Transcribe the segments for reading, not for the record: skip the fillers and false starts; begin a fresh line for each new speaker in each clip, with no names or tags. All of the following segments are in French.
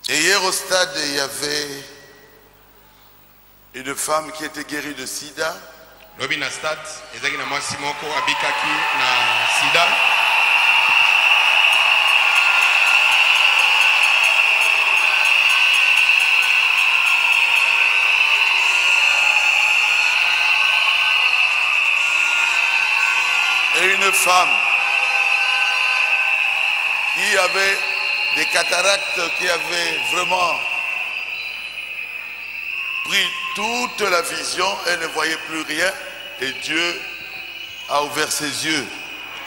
Et hier au stade, il y avait une femme qui était guérie de sida.
Lobi na stade, ezaki na mwasi moko abikaki na sida.
Et une femme qui avait des cataractes, qui avait vraiment pris toute la vision, elle ne voyait plus rien et Dieu a ouvert ses yeux.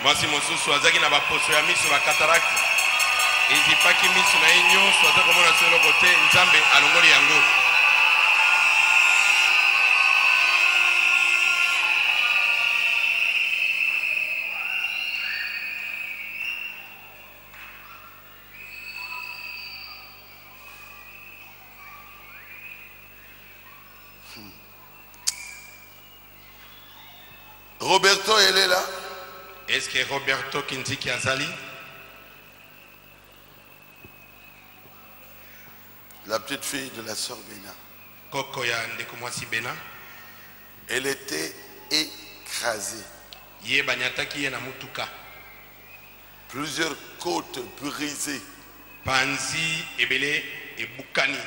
Mwasi mosusu azaki na baposo ya miso ba cataracte. Ezipaki miso na ye nyonso aza komona solo kote Nzambe alongoli yango.
Roberto, elle est là?
Est-ce que Roberto Kinziki azali?
La petite fille de la sœur Bénin.
Koko ya ndeko mwasi Bena.
Elle était écrasée.
Ye banyataki ye na mutuka.
Plusieurs côtes brisées.
Panzi ebele ebukani.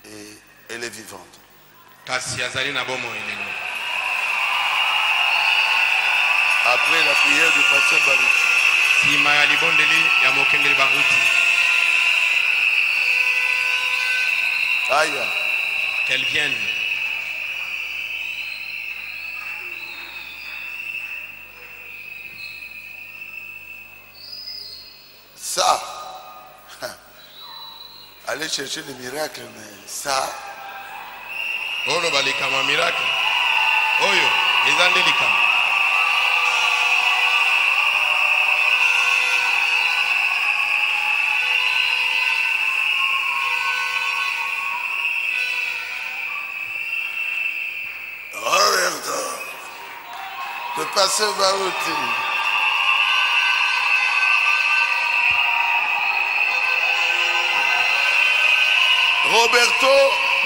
Et elle est vivante.
Kasi azali na bomo elelo.
Après la prière du pasteur Baruti.
Sima ya libondeli ya mokengeli Baruti.
Aïe.
Qu'elle vienne.
Ça, allez chercher des miracles, mais ça,
Olo balikama miracle. Oyo, ezande likama.
Roberto, le pasteur Baruti. Roberto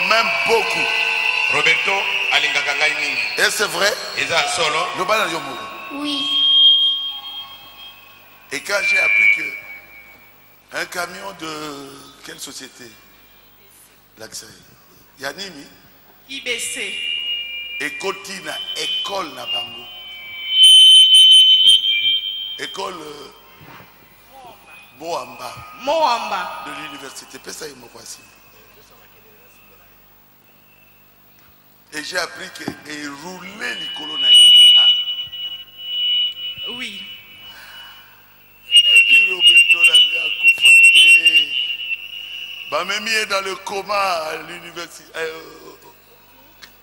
m'aime beaucoup.
Roberto alingaka ngai mingi.
Et c'est vrai?
Eza solo.
Oui.
Et quand j'ai appris que un camion de quelle société? L'Axaï. Yanimi.
IBC.
Et Kotina, école na bango. École Moamba. De l'université. Et j'ai appris qu'il roulait les colonnes. Hein?
Oui.
Bamemi est dans le coma à l'université.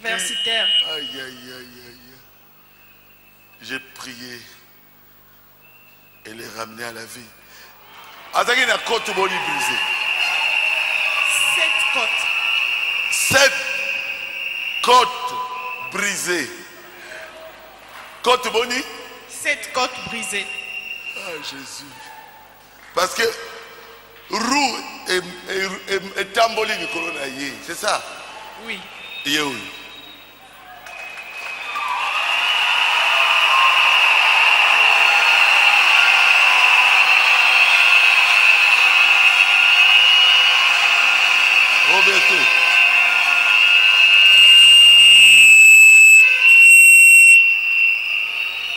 Universitaire.
Aïe, aïe, aïe, aïe. J'ai prié et les ramené à la vie. Azaki na côte boni brisée.
7 côtes.
7 côtes brisées. Côte boni?
7 côtes brisées.
Ah Jésus. Parce que roue et tamboli du colonna, c'est ça?
Oui.
Oui. Roberto.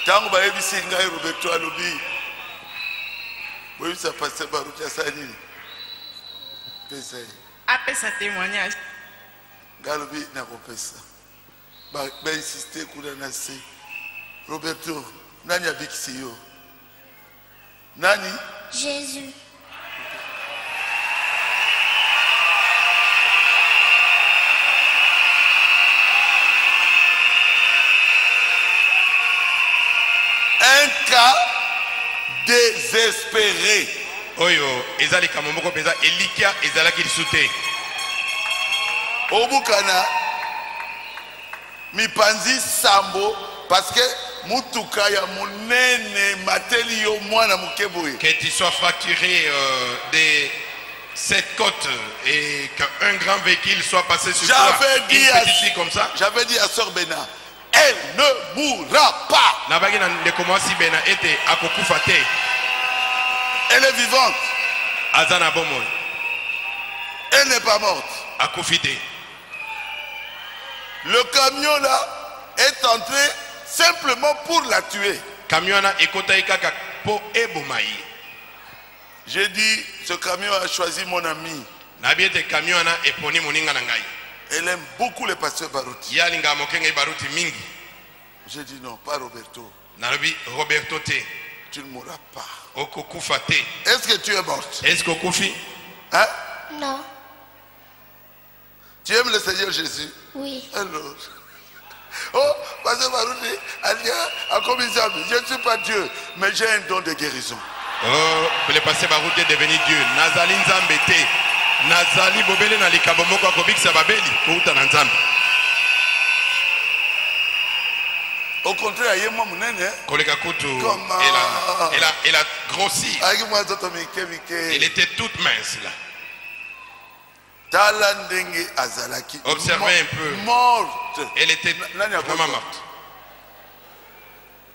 Tango bayebisi ngai Roberto alobi. Boyebisa pasteur Baruti asani. Pesa.
Apesa témoignage.
Galobi na kopesa. Ba insister kuna na se. Roberto, nani abikisi yo? Nani?
Jésus.
Un cas désespéré.
Oyo, ezali kamomoko peza elikia ezalaki lisute.
Obukana mipanzi sambo parce que mutuka ya munene mateli yo mwana mukeboye.
Que tu sois fracturé cette côte et qu'un grand véhicule soit passé sur toi,
J'avais
une
dit
petite fille comme ça.
J'avais dit à Sœur Bena, elle ne mourra pas.
Nabagi na ndeko mwasi bena ete akokufa te.
Elle est vivante.
Azana bomoi.
Elle n'est pas morte.
Akufi te.
Le camion là est entré simplement pour la tuer.
Camion na ekota ikaka po ebomai.
J'ai dit, ce camion a choisi mon ami.
Nabiete camion na eponi moninga na ngai.
Elle aime beaucoup les pasteurs Baruti.
Yalinga mokenga baruti mingi.
J'ai dit non, pas Roberto.
Nalobi Roberto te.
Tu ne mourras pas.
Okokufa te.
Est-ce que tu es morte?
Est-ce que okufi?
Hein?
Non.
Tu aimes le Seigneur Jésus?
Oui.
Alors. Oh, pasteur Baruti, a commis ça. Je ne suis pas Dieu, mais j'ai un don de guérison.
Oh, le passé Baruti est devenu Dieu. Nazali nzambe te. Nazali bobele na likabo moko akobikisa babeli kouta na nzambe.
Au contraire, il y a mon munene.
Koleka kutu,
Comment?
elle a grossi.
Avec moi, d'autres Mike.
Elle était toute mince là.
Talandenge azalaki.
Observez un peu.
Morte.
Elle était
Nani a
vraiment
compris?
morte.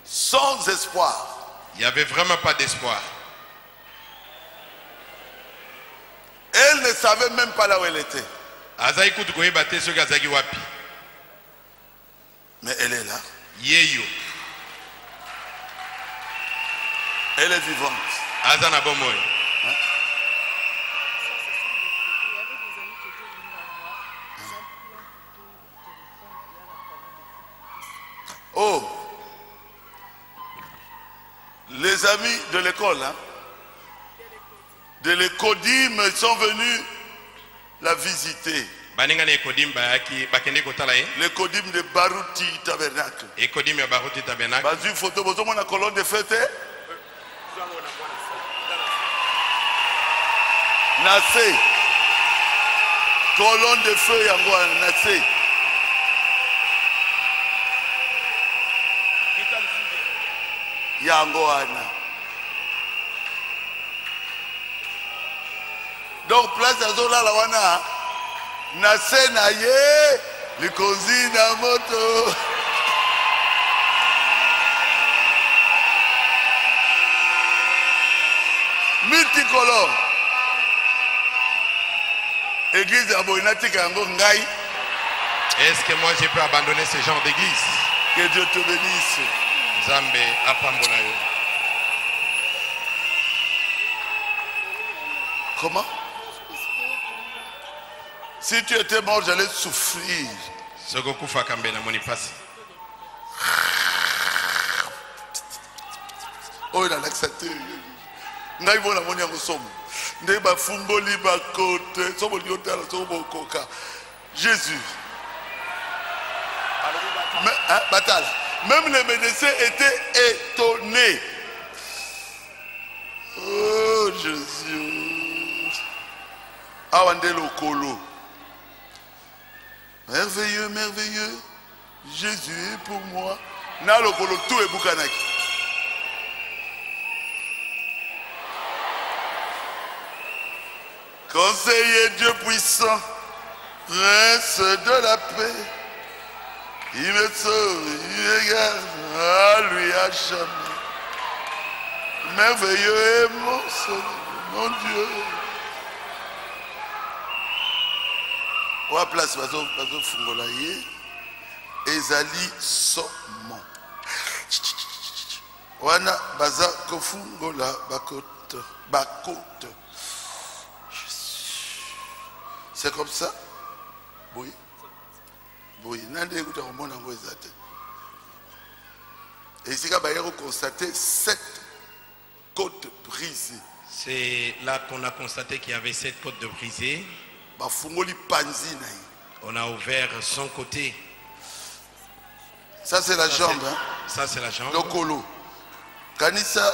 Sans espoir.
Il n'y avait vraiment pas d'espoir.
Elle ne savait même pas là où elle était.
Azaï kutu koyeba te soki azaki wapi.
Mais elle est là.
Yeyo.
Elle est vivante.
Azana bomoy.
Oh, les amis de l'école, hein, de l'écodim sont venus la visiter.
Baninga ne ekodim bayaki bakende kotala ye.
L'écodim de Baruti Tabernacle.
Ekodim ya Baruti Tabernacle.
Bazui une photo, vous avez une colonne de fête. Nassé. Colonne de feu, yango nassé. Yango ana. Donc place à Zola la wana. Nassé na ye. Likozi na moto. Multicolore. Église à Boinatika yango ngai.
Est-ce que moi je peux abandonner ce genre d'église?
Que Dieu te bénisse.
Zambe apambola yo.
Comment? Si tu étais mort, j'allais souffrir.
Soko kufa kambe na moni pasi.
Oh, il a l'accepté. Ngai bona moni yango somo. Ndé ba fumboli ba kote, somo liotala somo koka. Jésus. Mais, hein, Batala. Même les médecins étaient étonnés. Oh Jésus. Awandelo Kolo. Merveilleux, merveilleux. Jésus est pour moi. Na le Kolo tout est boukanaki. Conseiller Dieu puissant, prince de la paix. Il me sauve, il me garde, à lui à jamais. Merveilleux est mon Seigneur, mon Dieu. Wa place bazo fungola ye. Ezali somo. Wana baza kofungola bakote. C'est comme ça? Oui. Oui, et ici, il a constaté 7 côtes brisées.
C'est là qu'on a constaté qu'il y avait 7 côtes de brisées. On a ouvert son côté.
Ça, c'est la jambe. Hein?
Ça, c'est la jambe.
Le colo. Kanissa.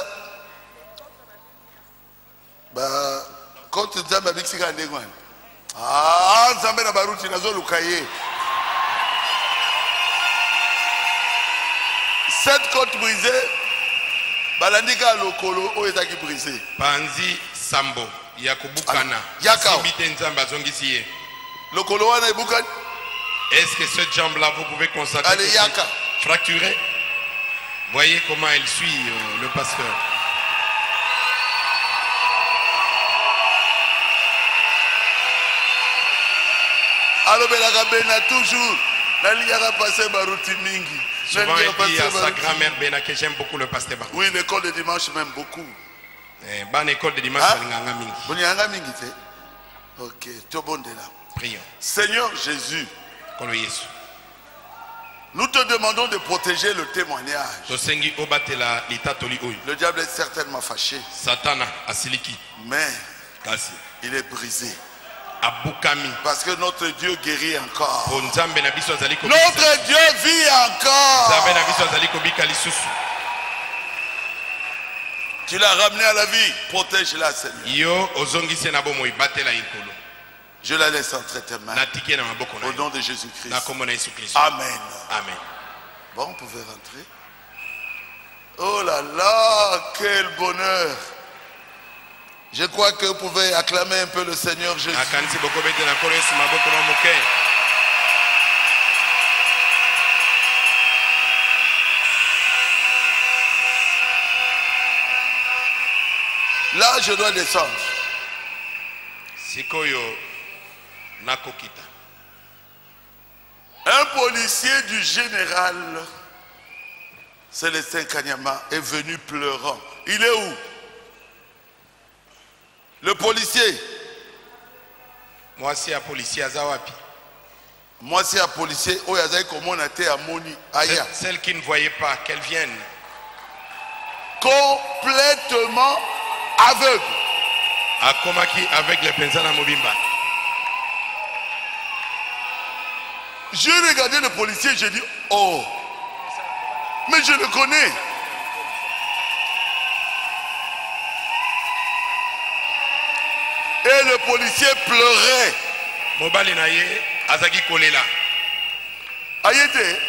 Quand tu dis que tu as dit que ah, Nzambe na Baruti nazo lukaye. 7 côtes brisées. Balandika lokolo o ezaki brisé.
Panzi Sambo. ya kubukana
Yaka.
Asibite nzambe azongisi ye.
Lokolo wana ebukani.
Est-ce que cette jambe là vous pouvez constater
Allez,
que
yaka.
c'est fracturé? Voyez comment elle suit le pasteur.
Alobelaka bena toujours. Nalingaka passer baruti mingi.
Souvent il dit à sa grand-mère Bena que j'aime beaucoup le pasteur Baruti.
Oui, l'école de dimanche m'aime beaucoup.
Bonne école de dimanche
Ah.
balinganga mingi.
Bonyanga mingi te. Ok, tobondela.
Prions.
Seigneur Jésus,
Kolo Yesu.
nous te demandons de protéger le témoignage.
Tosengi obatela litatoli oyo.
Le diable est certainement fâché,
Satana asiliki
mais
kasi
il est brisé.
abukami.
Parce que notre Dieu guérit encore.
Po nzambe na biso azali kobika.
Notre Dieu vit encore.
Nzambe na biso azali kobika lisusu.
Tu l'as ramené à la vie. Protège-la, Seigneur.
Yo ozongisi na bomoi batela ikolo.
Je la laisse entre tes mains.
Natike na maboko na
Au
yo.
nom de Jésus-Christ.
Na kombo na Yesu Kristo.
Amen.
Amen.
Bon, on pouvait rentrer. Oh là là, quel bonheur. Je crois que vous pouvez acclamer un peu le Seigneur Jésus.
Akanisi boko bete na kolo Yesu maboko na moke.
Là, je dois descendre.
Sikoyo nakokita.
Un policier du général Célestin Kanyama est venu pleurant. Il est où? Le policier.
Moi c'est un policier azawapi.
Moi, c'est un policier. Oh, il y a comment on a été à Moni. Aya.
Celle qui ne voyait pas, qu'elle vienne.
Complètement aveugle.
Akomaki avec les penzana mobimba.
J'ai regardé le policier, j'ai dit, oh, mais je le connais. Et le policier pleurait.
Mobali na ye azaki kolela.
Ayete.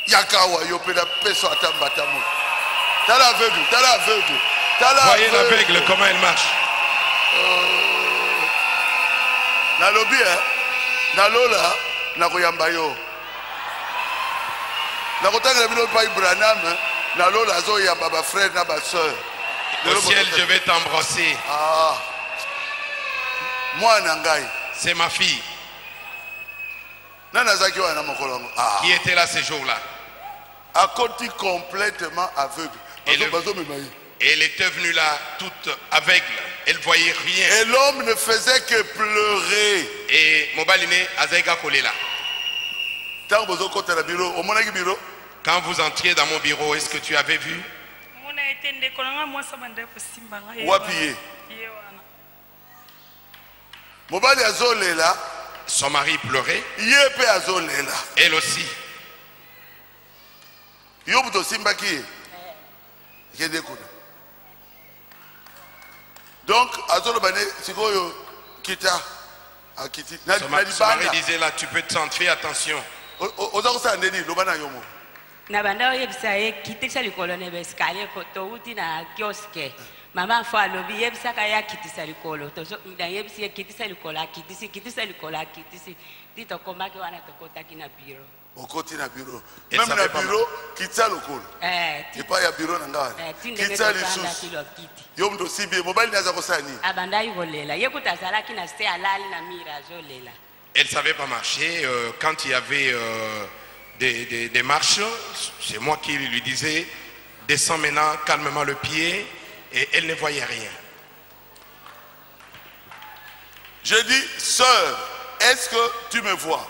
Yakawa yopela peso atambatamu. T'as l'aveugle, t'as l'aveugle.
Voyez l'aveugle comment elle marche.
Nalobi nalola nakoyamba yo. Nakotanga bino pa Branham nalola zo yamba ba frère na ba sœur.
Au ciel je vais t'embrasser.
Ah. Moi nangai.
C'est ma fille.
Nanazaki wana mokolongo. Ah.
Qui était là ce jour-là.
A côté complètement aveugle.
Elle était venue là toute aveugle. Elle voyait rien.
Et l'homme ne faisait que pleurer.
Et Mobaline Azaïga Kolela.
Quand
vous entriez dans mon bureau, est-ce que tu avais vu?
Wapiye. Mobali azolela.
Son mari pleurait.
Yepe azolela.
Elle aussi.
Yobuto simbaki. Donc, azolobane sikoyo kita akiti.
Son mari disait là, tu peux t'en faire attention.
Ozakosa ndeni lobana yomo.
Na banda yebisa ye kitisa likolo ne beskalier ko to uti na kioske. Mama fo alobi yebisa ka ya kitisa likolo. To so na yebisa ye kitisa likolo kitisa likolo kitisi. Dito komaki wana to kotaki na bureau.
Okoti na bureau. Même na bureau kitisa lokolo. Et pas ya bureau na ngawa. Kitisa lisusu. Yom to sibi mobile naza kosani.
Abanda yigolela. Yekuta zalaki na ste alali na mira zolela.
Elle ne savait pas marcher. Quand il y avait des marches, c'est moi qui lui disais, descends maintenant calmement le pied, et elle ne voyait rien.
Je dis, sœur, est-ce que tu me vois?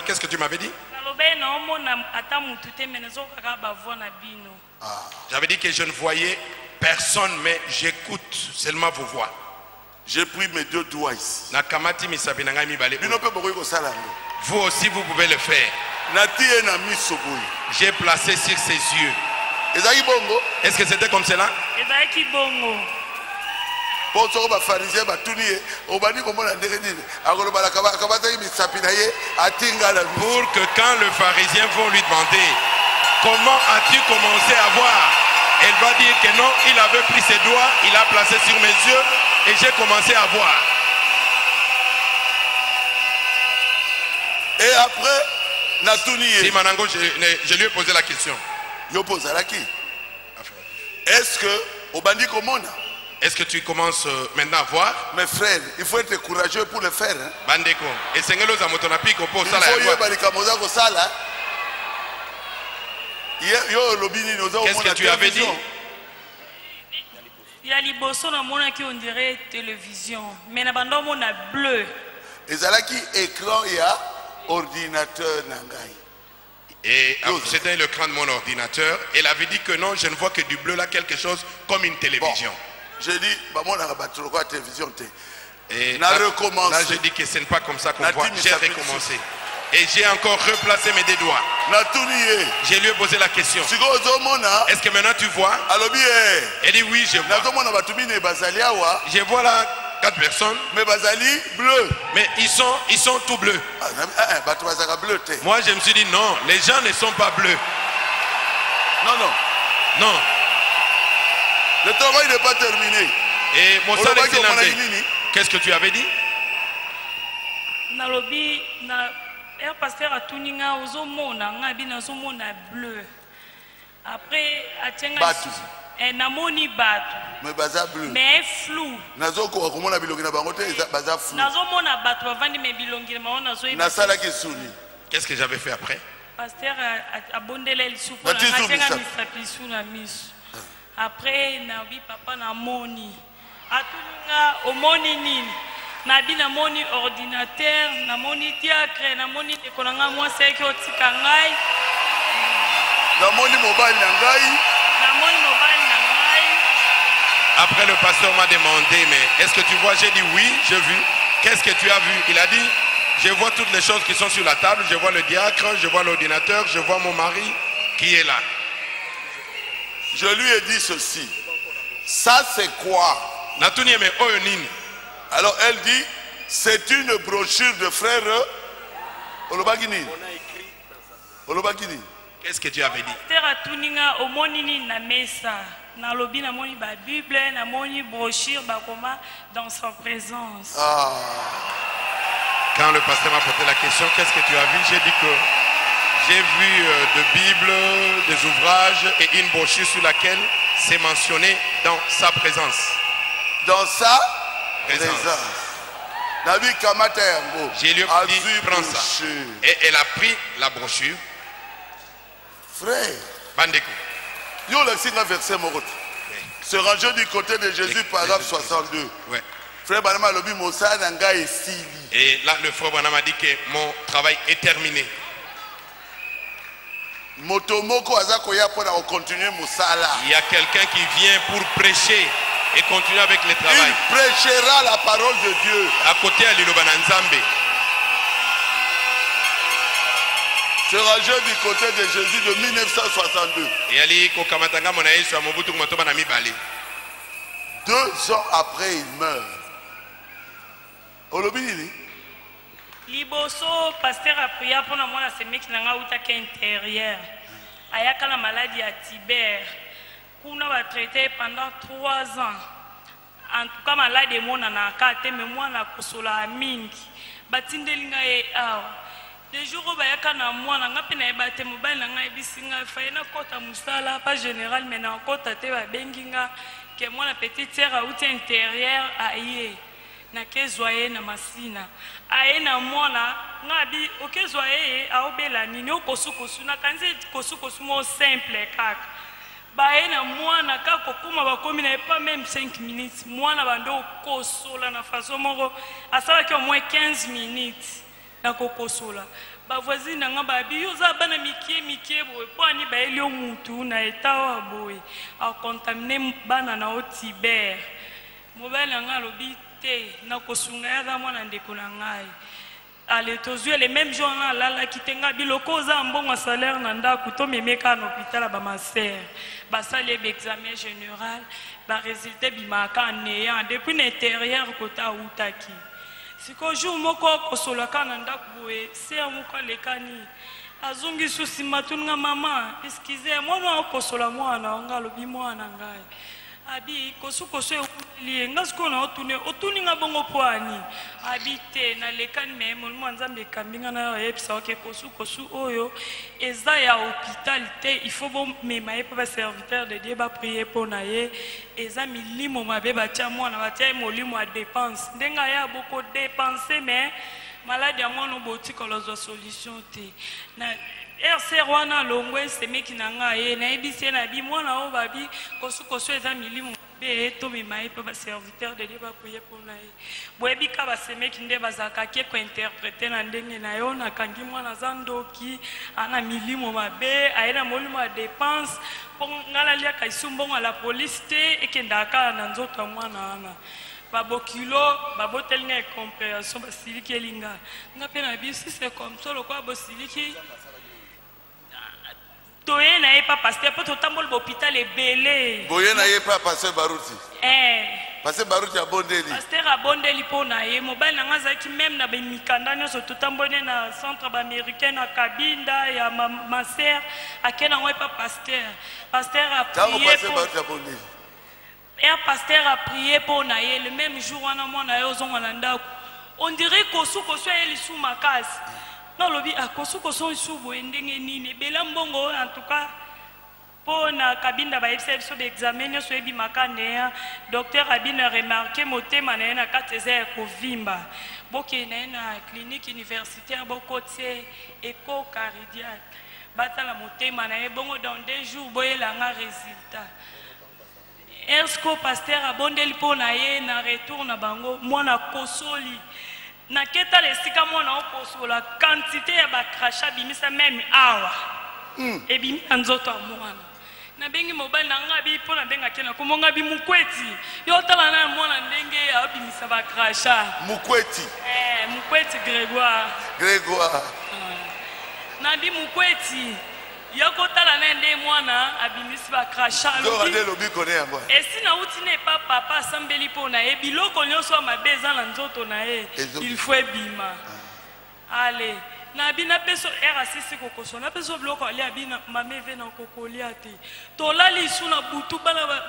Qu'est-ce que tu m'avais dit? J'avais dit que je ne voyais personne, mais j'écoute seulement vos voix.
J'ai pris mes deux doigts ici.
Vous aussi, vous pouvez le faire. J'ai placé sur ses yeux. Est-ce que c'était comme cela?
Pour que
quand le pharisien va lui demander comment as-tu commencé à voir, Elle va dire que non, il avait pris ses doigts, il a placé sur mes yeux et j'ai commencé à voir.
Et après, Natuniye.
Si Manango, je lui ai posé la question.
Yo pose à qui? Est-ce que au bandit komona?
Est-ce que tu commences maintenant à voir?
Mes frères, il faut être courageux pour le faire. Hein?
Bandeko. Et Sengelo Zamotonapi ko po
Il
sala
faut
ya.
y balikamoza ko sala. Yo lobini noza.
Qu'est-ce que tu avais dit?
Il y a liboso na mona qui on dirait télévision, mais na bando mona bleu.
Ezalaki écran ya ordinateur nangai.
Et c'était l'écran de mon ordinateur. Elle avait dit que non, je ne vois que du bleu là, quelque chose comme une télévision.
Bon, j'ai dit, bah moi on a battu la télévision.
Et
là,
j'ai dit que ce n'est pas comme ça qu'on voit. J'ai recommencé. Et j'ai encore replacé mes deux doigts. Je lui ai posé la question. Est-ce que maintenant tu vois? Elle dit oui, je vois. Je vois là 4 personnes.
Mais Bazali bleu.
Mais ils sont tout bleus. Moi je me suis dit non, les gens ne sont pas bleus.
Non, non.
Non.
Le travail n'est pas terminé.
Et mon salut, qu'est-ce que tu avais dit?
Nalobi na un pasteur a tuninga ozomona ngabi na zomona bleu. Après atenga namoni batu.
Mais baza bleu.
Mais flou.
Nazoko komona bilongi na bango te baza flou.
Nazomona batu bavandi me bilongi na maona zo.
Na sala ki suni.
Qu'est-ce que j'avais fait après?
Pasteur a bondele le soupe na atenga misapisu na misu. Après nabi papa na moni. Atuninga omoni nini? Nabi na moni ordinateur, na moni diacre, na moni tekonanga moi c'est que otika ngai.
Na moni mobile na ngai.
Na moni mobile na ngai.
Après le pasteur m'a demandé mais est-ce que tu vois? J'ai dit oui, j'ai vu. Qu'est-ce que tu as vu? Il a dit je vois toutes les choses qui sont sur la table, je vois le diacre, je vois l'ordinateur, je vois mon mari qui est là.
Je lui ai dit ceci. Ça c'est quoi? Alors elle dit, c'est une brochure de frère Olobagini. Olobagini.
Qu'est-ce que tu avais dit?
Dans sa présence.
Ah.
Quand le pasteur m'a posé la question, qu'est-ce que tu as vu? J'ai dit que j'ai vu de Bibles, des ouvrages et une brochure sur laquelle c'est mentionné dans sa présence.
Dans sa présence.
J'ai lui ai dit, prends ça. Et elle a pris la brochure.
Frère.
Bandeko.
Yo le signe verset Morot. Se ranger du côté de Jésus, paragraphe 62.
Ouais.
Frère Banama lobi Mosa Nanga et Sili.
Et là, le frère Banama dit que mon travail est terminé.
Motomoko azakoya pour continuer Moussala.
Il y a quelqu'un qui vient pour prêcher et continuer avec le travail.
Il prêchera la parole de Dieu.
À côté à l'Ilobananzambe.
Sera jeune du côté de Jésus de 1962.
Et Ali Kokamatanga Monaï sur Mobutu Matobanami Bali.
2 ans après, il meurt. Olobini.
Liboso, pasteur a prié pour moi la semaine qui n'a pas été intérieur. Ayaka la maladie à Tibère. Kuna va traiter pendant 3 ans. En tout cas, maladie de mon anakate, mais moi na kosola mingi. Batindelinga e aw. Les jours où bayaka na moi na ngapi na ebate mobile na ngai bisinga faina kota musala pas général mais na kota te ba benginga que moi la petite sœur a outé intérieur aïe. Na kezwaye na masina aye na mwana ngabi okezwaye aobela nini okosukosu na kanzi kosukosu mo simple kaka baye na mwana kako kuma bakomi na pas même 5 minutes mwana bando kosola na façon moko asala ki au moins 15 minutes na kokosola ba voisine nga babi yoza bana mikie boye po ani ba elio mutu na etawa boye a contaminer bana na otibère mobile nga lobi na kosunga ya mwana ndeko na ngai ale tozue les mêmes jours na lala kitenga biloko za mbongo salaire na ndako to memeka na hôpital ba master ba sali examen général ba résultat bimaka néant depuis l'intérieur kota utaki siko jour moko kosolaka na ndako boye c'est moko lekani azungi susi matunga mama excusez moi okosola mwana nga lobi mwana ngai abi kosu li ngasko na otuni nga bongo poani abi te na lekani me molimo nzambe kambinga na yepsa oke kosu oyo eza ya hôpital te il faut bon mema ye pa serviteur de Dieu ba prier pour na ye eza milimo mabe batia mwana batia molimo a dépense ndenga ya boko dépenser mais malade ya mwana boti kolozwa solution te na RC Rwana longwe semeki na ngai na ebisi na bi mwana o babi kosu eza milimo be to mi mai pa serviteur de Dieu ba prier pour na ye boyebi ka ba semeki nde bazaka ke ko interpréter na ndenge na yo na kangi mwana zandoki ana milimo mabe aina molimo a dépense pour ngala lia ka isumbongo la police te ekendaka na nzoto mwana ana babokilo babotelinga compréhension basiliki elinga nga pe na bisi c'est comme ça le quoi bosiliki toye na ye pa pasteur po totambole l'hôpital ebele
boye na ye pa pasteur Baruti pasteur Baruti abondeli
pasteur abondeli po na ye mobile na nga zaki même na bemikanda nyonso totambole na centre ba-américain na Kabinda ya Maser ake na ngo pa pasteur a prié pour un pasteur a prié pour Naye le même jour on a mon Naye aux on dirait kosu est sous ma case non lobi a kosu sous boendenge nini belambongo en tout cas pour na Kabinda ba biso d'examen so ebi makane docteur Abine remarqué motema na na kateze ko vimba boke na clinique universitaire bokotie écho cardiaque batala motema na bongo dans 2 jours boyela nga résultat. Est-ce que pasteur abondeli po na ye na retour na bango mwana kosoli na keta lesika mwana okosola quantité ya ba crachat bimisa même awa ebimi nzoto mwana na bengi mobile na ngabi po na benga kena komonga bi mukweti yo tala na mwana ndenge abimisa ba crachat
mukweti
mukweti Grégoire na bi mukweti yoko tala na nde mwana abimisi ba crachat
lobi kone yango
esi na uti ne pa papa sambeli pona e biloko nyonso mabeza na nzoto na e il faut ebima allez na bina peso era sisi kokoso na peso biloko ali abina mameve na kokolia te tolali suna butu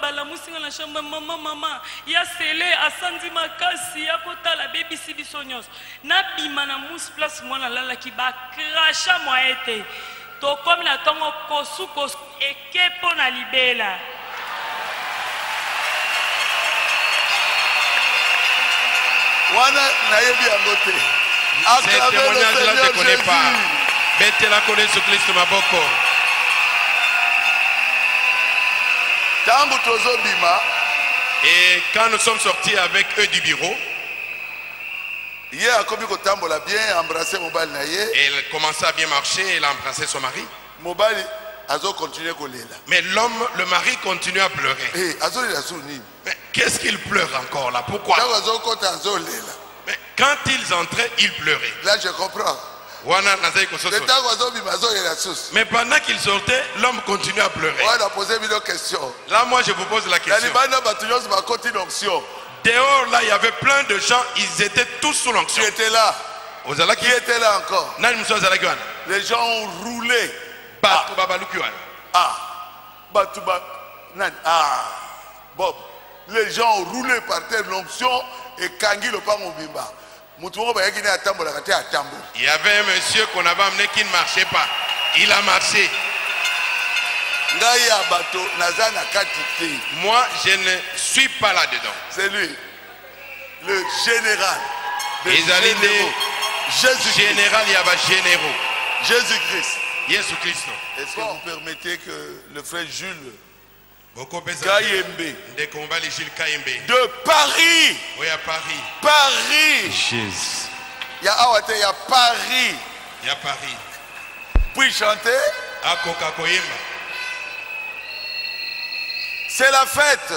bala musinga na shamba mama ya sele asanzi makasi ya kotala BBC biso nyonso na bima na mus place mwana lala ki ba crachat moete to comme la tongo kosu eke po na libela
wana na yebi yango te
ce témoignage là je ne connais pas bete la connaît sur Christ maboko
tango tozo bima
et quand nous sommes sortis avec eux du bureau
hier akomi kotambola bien embrasser mobile na ye
et elle commençait à bien marcher elle a embrassé son mari
mobile azo continuer kolela
mais le mari continue à pleurer
azo lela suni
mais qu'est-ce qu'il pleure encore là pourquoi mais quand ils entraient ils pleuraient
là je comprends
mais pendant qu'ils sortaient l'homme continue à pleurer là moi je vous pose la question dehors là il y avait plein de gens ils étaient tous sous l'onction.
Tu étais là.
Qui
était là encore?
Les
gens ont roulé. Bob. Les gens ont roulé par terre l'onction et Kangi le pas mobimba.
Il y avait un monsieur qu'on avait amené qui ne marchait pas. Il a marché. Moi, je ne suis pas là-dedans.
C'est lui, le général.
Général, il y avait généraux.
Jésus-Christ.
Jésus-Christ.
Est-ce que vous permettez que le frère Jules
Kayembe
de Paris.
Oui, à Paris.
Paris.
Jésus.
Il y a Paris.
Il y a Paris.
Puis chanter.
À Coca-Cola.
C'est la fête.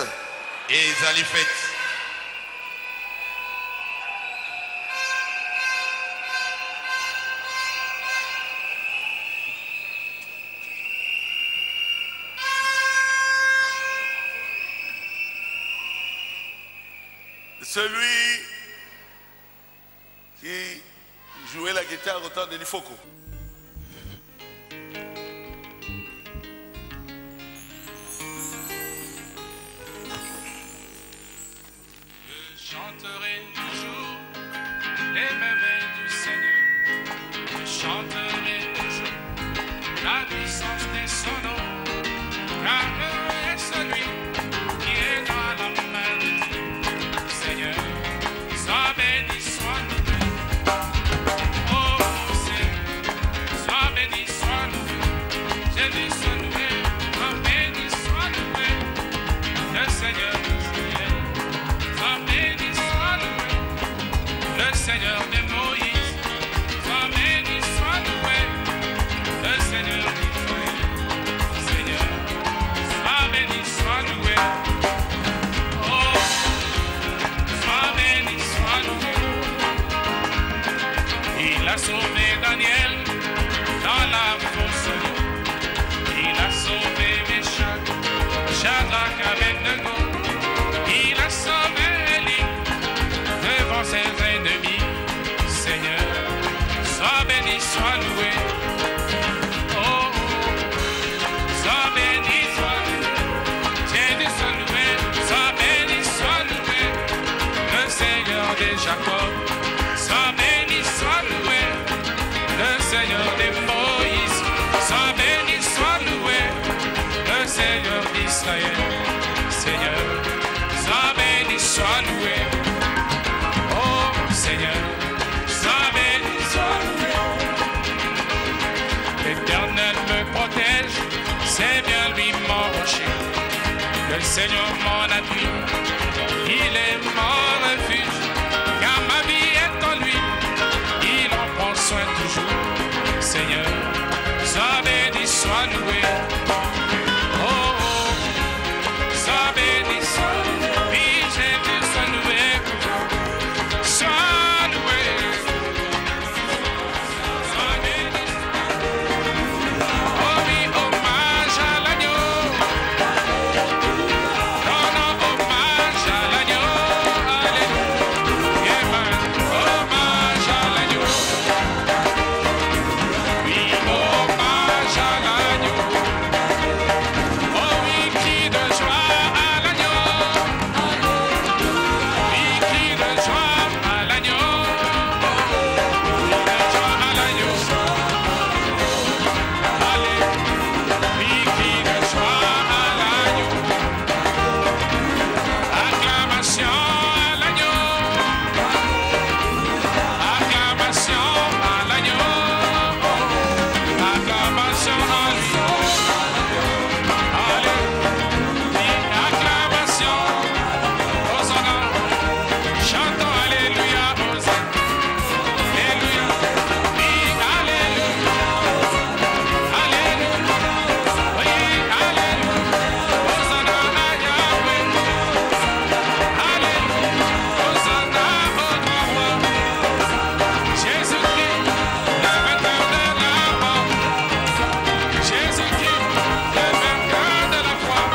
Et ils allaient fête.
Celui qui jouait la guitare au temps de Nifoko.
chanterai toujours les merveilles du Seigneur. Je chanterai toujours la puissance de son nom. Car heureux est celui qui est dans la main de Dieu. Seigneur, sois béni, sois loué. Oh Seigneur, sois béni, sois loué. Jésus soit loué, sois béni, sois loué. Le Seigneur Israël, sois béni, sois loué. Le Seigneur de Moïse, sois béni, sois loué. Le Seigneur d'Israël, Seigneur, sois béni, sois loué. Oh, sois béni, sois loué. Il a sauvé Daniel dans la fosse. Il a sauvé Meshach, Shadrach, Abednego. Il a sauvé Élie devant ses ennemis. Seigneur, sois béni, sois loué. Oh, sois béni, sois loué. Jésus soit loué, sois béni, sois loué. Le Seigneur de Jacob, sois béni, sois loué. Le Seigneur de Moïse, sois béni, sois loué. Le Seigneur d'Israël, Seigneur, sois béni, sois loué. Oh Seigneur, sois béni, sois loué. L'Éternel me protège, c'est bien lui mon rocher. Le Seigneur mon appui, il est mon refuge. Car ma vie est en lui, il en prend soin toujours. Seigneur, sois béni, sois loué. Oh, oh, sois béni, sois loué. Oui, Jésus, sois loué. Sois loué. Sois béni. Oh oui, hommage à l'agneau. Donnons hommage à l'agneau. Alléluia. Amen. Hommage à l'agneau. Oui, hommage à l'agneau. Oh oui, cri de joie à l'agneau. Oui, cri de joie à l'agneau. Cri de joie à l'agneau. Allez, oui, cri de joie à l'agneau. Acclamation à l'agneau. Acclamation à l'agneau. Acclamation à lui. Allez, oui, acclamation. Hosanna. Chantons Alléluia, Hosanna. Alléluia. Oui, Alléluia. Alléluia. Oui, Alléluia. Hosanna à Yahweh. Alléluia. Hosanna au grand roi. Jésus-Christ, le vainqueur de la mort. Jésus-Christ, le vainqueur de la croix.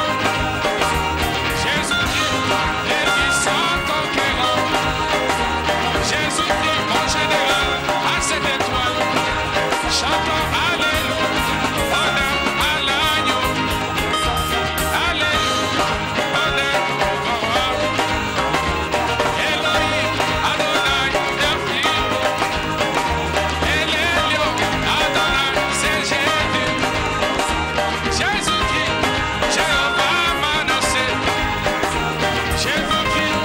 Jésus-Christ, le puissant conquérant. Jésus-Christ, mon général, à cette étoile. Chantons Alléluia, honneur à l'agneau. Alléluia, honneur au grand roi. Elohim, Adonai, Elohim. Elelio, Adonai, c'est Jésus. Jésus-Christ, Jéhovah Manassé. Jésus-Christ,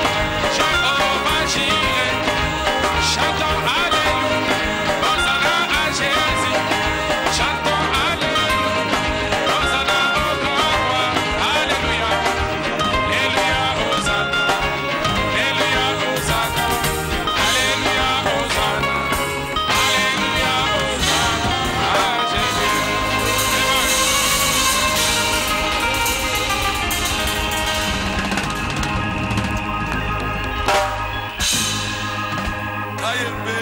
Jéhovah Jireh. Chantons Alléluia, Hosanna à Jésus. Chantons Alléluia, Hosanna au grand roi. Alléluia, Alléluia, Hosanna. Alléluia, Hosanna. Alléluia, Hosanna. Alléluia, Hosanna à Jésus.
Kayembe.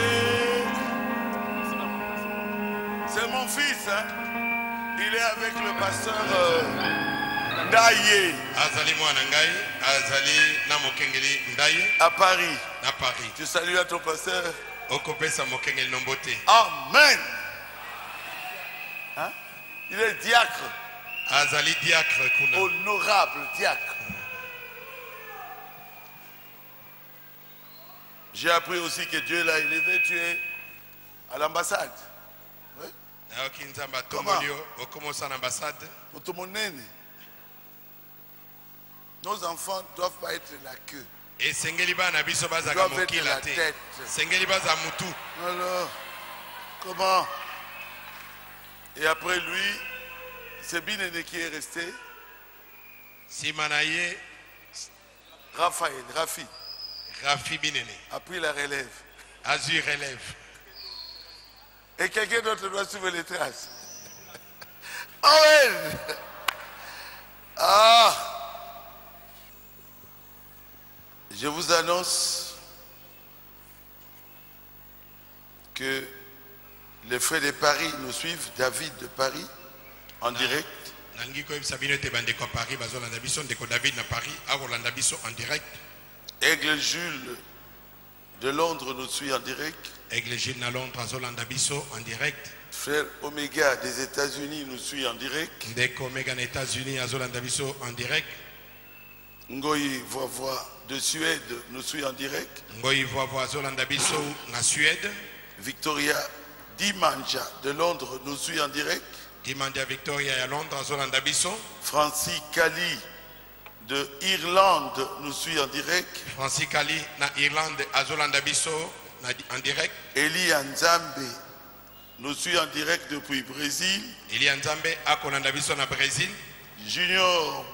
C'est mon fils, hein? Il est avec le pasteur Ndaye
Azali mwana ngai, azali na mokengeli Ndaye
à Paris.
na Paris.
Tu salues à ton pasteur.
Okopesa mokengeli nombote.
Amen. Hein? Il est diacre.
Azali diacre kuna.
Honorable diacre. J'ai appris aussi que Dieu l'a élevé, tu es à l'ambassade. Oui. Comment? Nos enfants ne doivent pas être la queue. Ils doivent être la tête. Alors, comment? Et après lui, c'est Binene qui est resté. Raphaël, Rafi Binene a pris la relève.
Azur relève.
Et quelqu'un d'autre doit suivre les traces. Amen. Je vous annonce que les frères de Paris nous suivent, David de Paris, en direct. Aigle Jules de Londres nous suit en direct.
Aigle Jules de Londres en direct.
Frère Omega des États-Unis nous suit en direct.
Ndeko Omega des États-Unis en direct.
Ngoyi Voivoi de Suède nous suit en direct.
Ngoyi Voivoi en Suède.
Victoria Dimanja de Londres nous suit en direct.
Dimanja Victoria à Londres
Francis Kali de Irlande nous suit en direct.
Francis Kali na Irlande en direct.
Eli Nzambe nous suit en direct depuis Brésil.
Eli Nzambe akolandabiso na Brésil.
Junior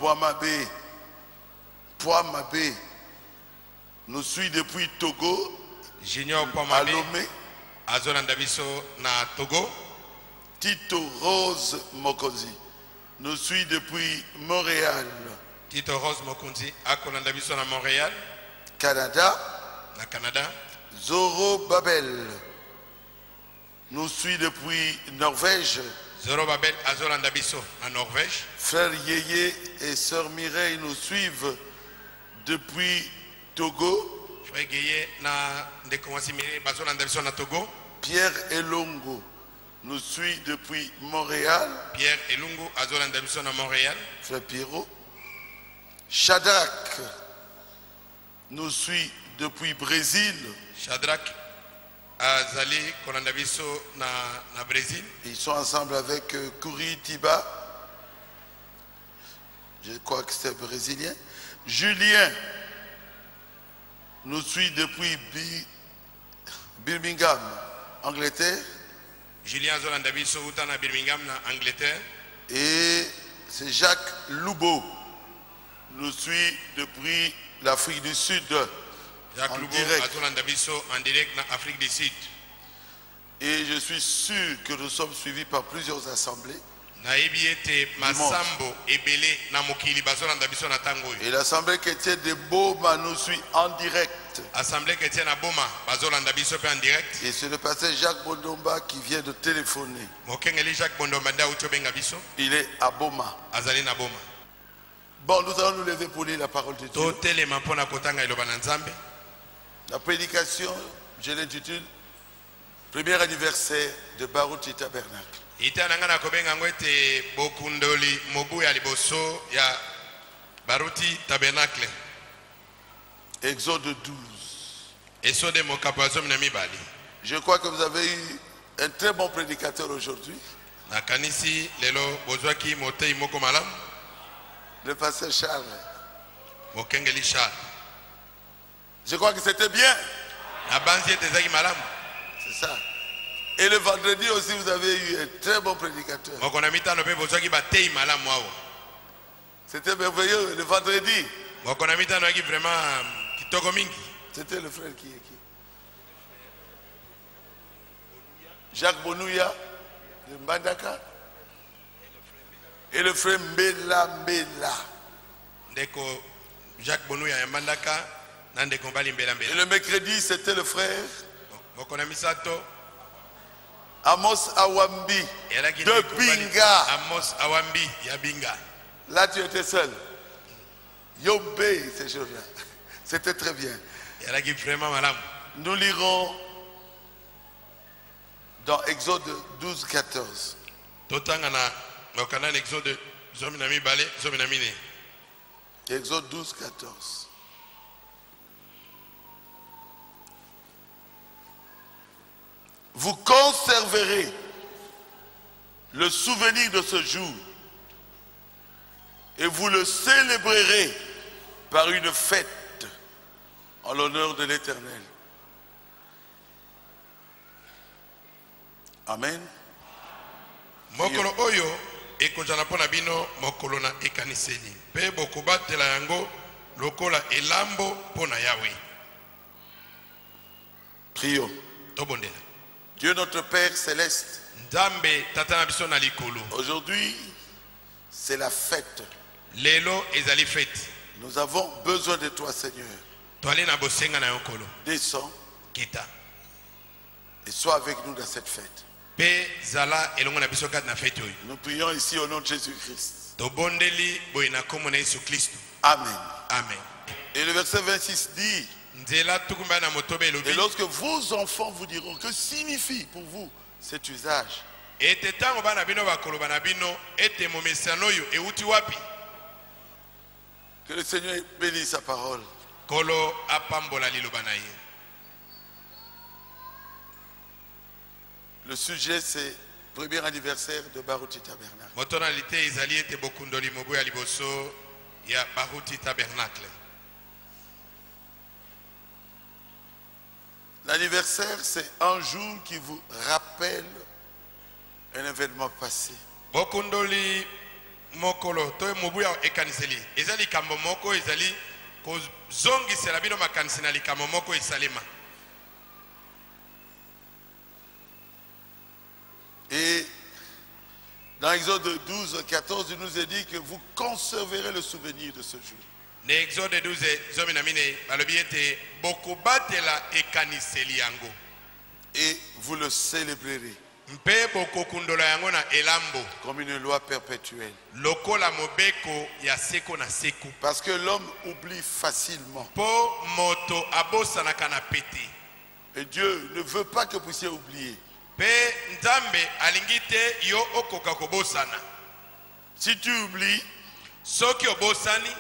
Poamabe nous suit depuis Togo.
Junior Poamabe azolandabiso na Togo.
Tito Rose Mokonzi nous suit depuis Montréal.
Tito Rose Mokonzi akolandabiso na Montréal.
Canada.
Canada.
Zoro Babel nous suit depuis Norvège.
Zoro Babel azolandabiso na Norvège.
Frère Yeye et Sœur Mireille nous suivent depuis Togo.
Frère Yeye na ndekomasi Mireille bazolandabiso na Togo.
Pierre Elongo nous suit depuis Montréal.
Pierre Elongo azolandabiso na Montréal.
Frère Pierrot. Shadrach nous suit depuis Brésil.
Shadrach Azali Kolandabiso na Brésil.
Ils sont ensemble avec Curitiba. Je crois que c'est brésilien. Julien nous suit depuis Birmingham, Angleterre.
Julien Zolandabiso na Birmingham, Angleterre.
Et c'est Jacques Loubo nous suit depuis l'Afrique du Sud.
Jacques Loubo en direct en Afrique du Sud.
Et je suis sûr que nous sommes suivis par plusieurs assemblées. Et l'assemblée chrétienne de Boma nous suit en direct. Et c'est le pasteur Jacques Bondomba qui vient de téléphoner. Il est à Boma. Bon, nous allons nous lever pour lire la parole de Dieu. La prédication, je l'intitule Premier anniversaire de Baruti Tabernacle. Exode 12. Je crois que vous avez eu un très bon prédicateur aujourd'hui. Le pasteur Charles. Je crois que c'était bien. C'est ça. Et le vendredi aussi, vous avez eu un très bon prédicateur. C'était merveilleux le vendredi. C'était le frère qui est qui? Jacques Bonouya de Mbandaka. Et le frère Mbela Mbela.
Jacques Bonouya de Mbandaka.
Et le mercredi, c'était le frère Amos Awambi de Binga.
Amos Awambi ya Binga.
Là, tu étais seul. Yombe, ces choses-là. C'était très bien. Nous lirons dans Exode 12, 14. Exode 12, 14. vous conserverez le souvenir de ce jour et vous le célébrerez par une fête en l'honneur de l'Éternel. Amen.
Mokolo oyo ekozala mpona bino mokolo na ekaniseli mpe bokobatela yango lokola elambo mpona Yahweh.
Prions.
Tobondela.
Dieu notre Père céleste,
Nzambe tata na biso na likolo.
Aujourd'hui, c'est la fête.
Lelo ezali fête.
Nous avons besoin de toi, Seigneur.
Toale na bosenga na yokolo.
Descends
Kita.
et sois avec nous dans cette fête.
Pe zala elongo na biso kat na fête oyo.
Nous prions ici au nom de Jésus-Christ.
Tobondeli boye na kombo na Yesu Kristo.
Amen.
Amen.
Et le verset 26 dit,
Nzela tukumba na motobe elobi.
et lorsque vos enfants vous diront, que signifie pour vous cet usage?
Ete tango bana bino bakoloba na bino ete momesano oyo euti wapi?
Que le Seigneur bénisse sa parole.
Kolo apambola liloba na ye.
Le sujet, c'est le premier anniversaire de Baruti Tabernacle.
Motonalité ezali ete bokundoli mobu ya liboso ya Baruti Tabernacle.
L'anniversaire, c'est un jour qui vous rappelle un événement passé.
Bokundoli mokolo to mobu ya ekaniseli ezali kambo moko ezali kozongisela bino makanisi na likambo moko esalema.
Et dans Exode 12, 14, il nous est dit que vous conserverez le souvenir de ce jour.
Ne Exode 12 zominamine balobi ete bokobatela ekaniseli yango.
Et vous le célébrerez
Mpe bokokundola yango na elambo.
comme une loi perpétuelle.
Lokola mobeko ya seko na seko.
Parce que l'homme oublie facilement.
Po moto abosanaka na pete.
Et Dieu ne veut pas que vous puissiez oublier.
Pe nzambe alingite yo okoka kobosana.
Si tu oublies,
Soki obosani,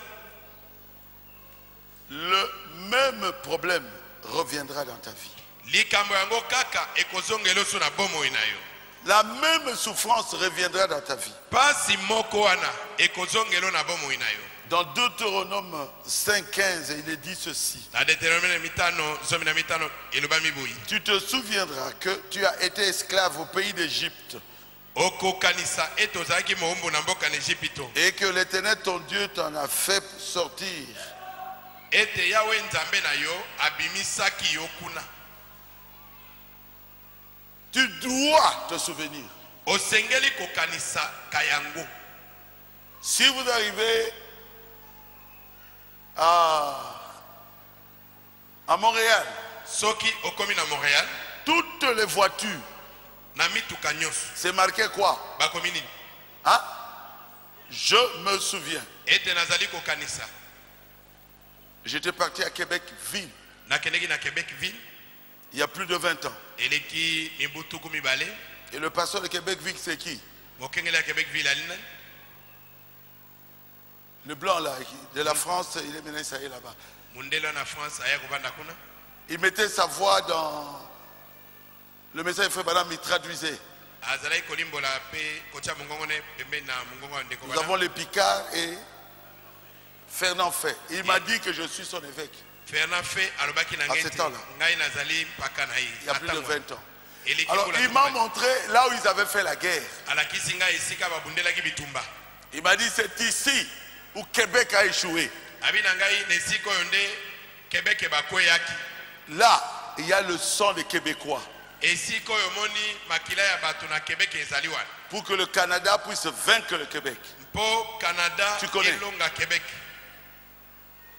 le même problème reviendra dans ta vie.
likambo yango kaka ekozongela oso na bomoi na yo.
La même souffrance reviendra dans ta vie.
Pasi moko wana ekozongela na bomoi na yo.
Dans Deutéronome 5,15, il est dit ceci.
Na Deutéronome mitano zomina mitano elobami boyi.
Tu te souviendras que tu as été esclave au pays d'Égypte
Okokanisa eto zaki moumbu na mboka na Ejipito.
et que l'Éternel ton Dieu t'en a fait sortir.
Ete Yahweh nzambe na yo abimisaki yo kuna.
Tu dois te souvenir.
Osengeli kokanisa kayango.
Si vous arrivez à Montréal,
Soki okomi na Montréal,
toutes les voitures,
na mituka nyonso.
c'est marqué quoi?
Bakomi nini?
Hein? Je me souviens.
Ete nazali kokanisa.
J'étais parti à Québec ville
Nakendeki na Québec ville.
il y a plus de 20 ans.
Eleki mibutuku mibale.
Et le pasteur de Québec ville, c'est qui?
Mokengeli ya Québec ville alina.
Le blanc là, de la France, il est maintenant installé là-bas.
Mundelo na France aya kovanda kuna.
Il mettait sa voix dans le message frère Madame, il traduisait.
Azalai kolimbola pe kocha mongongone pembe na mongongo ndeko
Nous
bana.
avons les Picard et Fernand Fait. Il m'a dit que je suis son évêque.
Fernand fait alobaki na
À ce
ngeti.
temps-là.
Ngai nazali paka na yi.
Il y a plus de 20 ans.
Eleki
Alors
kola
il m'a
tokobali.
montré là où ils avaient fait la guerre.
Alakisi ngai esika babundelaki bitumba.
Il m'a dit c'est ici où Québec a échoué.
Abina ngai nesiko yonde Québec bakweyaki.
Là, il y a le sang des Québécois.
Esiko yomoni makila ya bato na Québec ezali wana.
Pour que le Canada puisse vaincre le Québec.
Po Canada
Tu connais.
elonga Québec.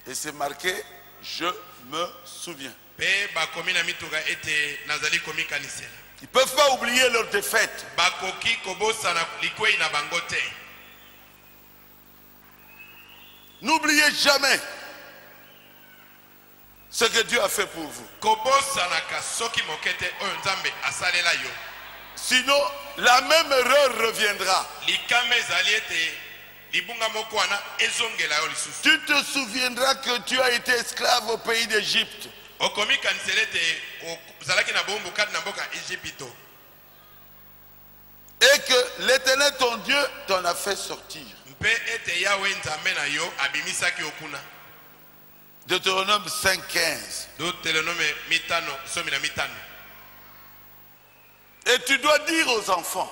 Et c'est marqué, je me souviens.
Pe bakomi na mituka ete nazali komi kanisela.
Ils ne peuvent pas oublier leur défaite.
Bakoki kobosana likwei na bango te.
N'oubliez jamais ce que Dieu a fait pour vous.
Kobosanaka soki mokete oyo nzambe asalela yo.
Sinon, la même erreur reviendra.
Likama ezali ete libunga moko wana ezongela yo lisusu.
Tu te souviendras que tu as été esclave au pays d'Égypte. Et que l'Éternel ton Dieu t'en a fait sortir. Deutéronome 5:15. Et tu dois dire aux enfants.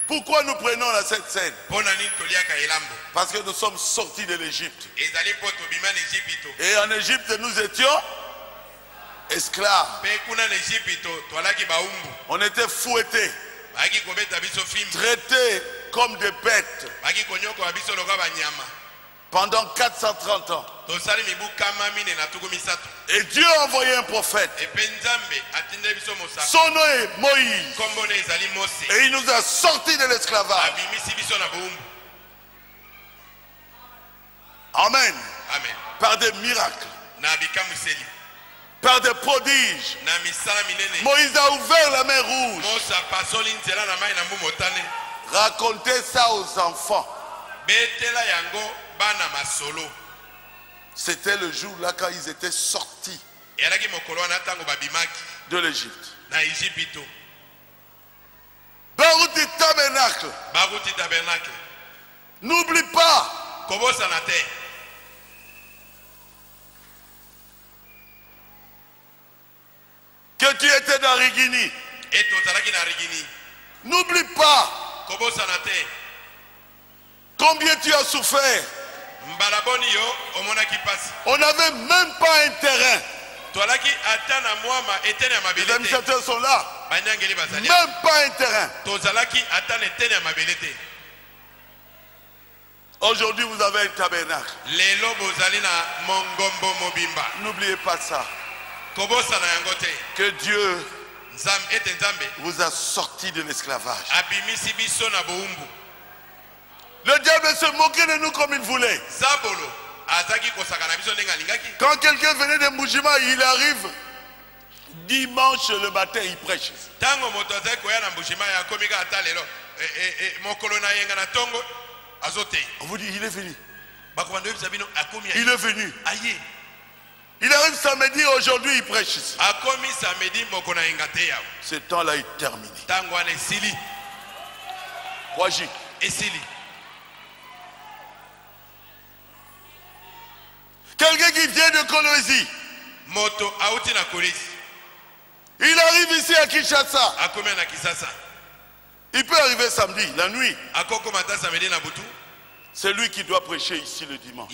Pourquoi nous prenons cette scène? Parce que nous sommes sortis de l'Égypte. Et en Égypte, nous étions esclaves. On était fouettés, traités comme des bêtes pendant 430 ans. Et Dieu a envoyé un prophète. Son nom est Moïse. Et il nous a sortis de l'esclavage. Amen. Par des miracles, par des prodiges. Moïse a ouvert la mer Rouge. Racontez ça aux enfants. C'était le jour là quand ils étaient sortis de l'Égypte. Baruti tabernacle. N'oublie pas que tu étais dans Rigini. N'oublie pas combien tu as souffert. On n'avait même pas un terrain. Les administrateurs sont là. Même pas un terrain. Aujourd'hui, vous avez un tabernacle. N'oubliez pas ça. Que Dieu vous a sorti de l'esclavage. Le diable se moquait de nous comme il voulait. Quand quelqu'un venait de Mbujima, il arrive dimanche le matin, il prêche. On vous dit, il est venu. Il est venu. Il arrive samedi, aujourd'hui il prêche ici. Ce temps-là est terminé. Wajik. Quelqu'un qui vient de Kolwezi. Il arrive ici à Kinshasa. Il peut arriver samedi, la nuit. C'est lui qui doit prêcher ici le dimanche.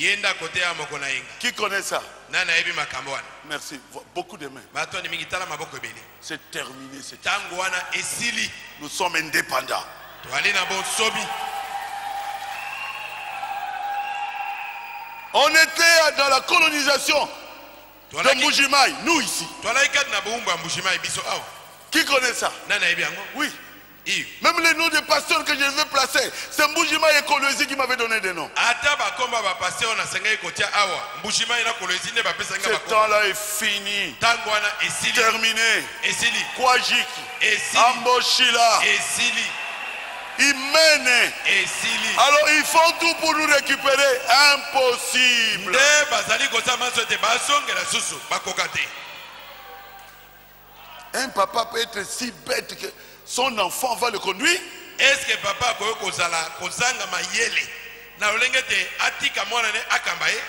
Qui connaît ça? Merci. Beaucoup de mains. C'est terminé. Nous sommes indépendants. On était dans la colonisation de Mbujimai, nous ici. Qui connaît ça? Oui. Même les noms des pasteurs que je veux placer, c'est Mbujimai et Kolwezi qui m'avaient donné des noms. Ce temps-là est fini. Terminé. Kwajik, Amboshila, Imene. Alors ils font tout pour nous récupérer. Impossible. Un papa peut être si bête que son enfant va le conduire.
Est-ce que papa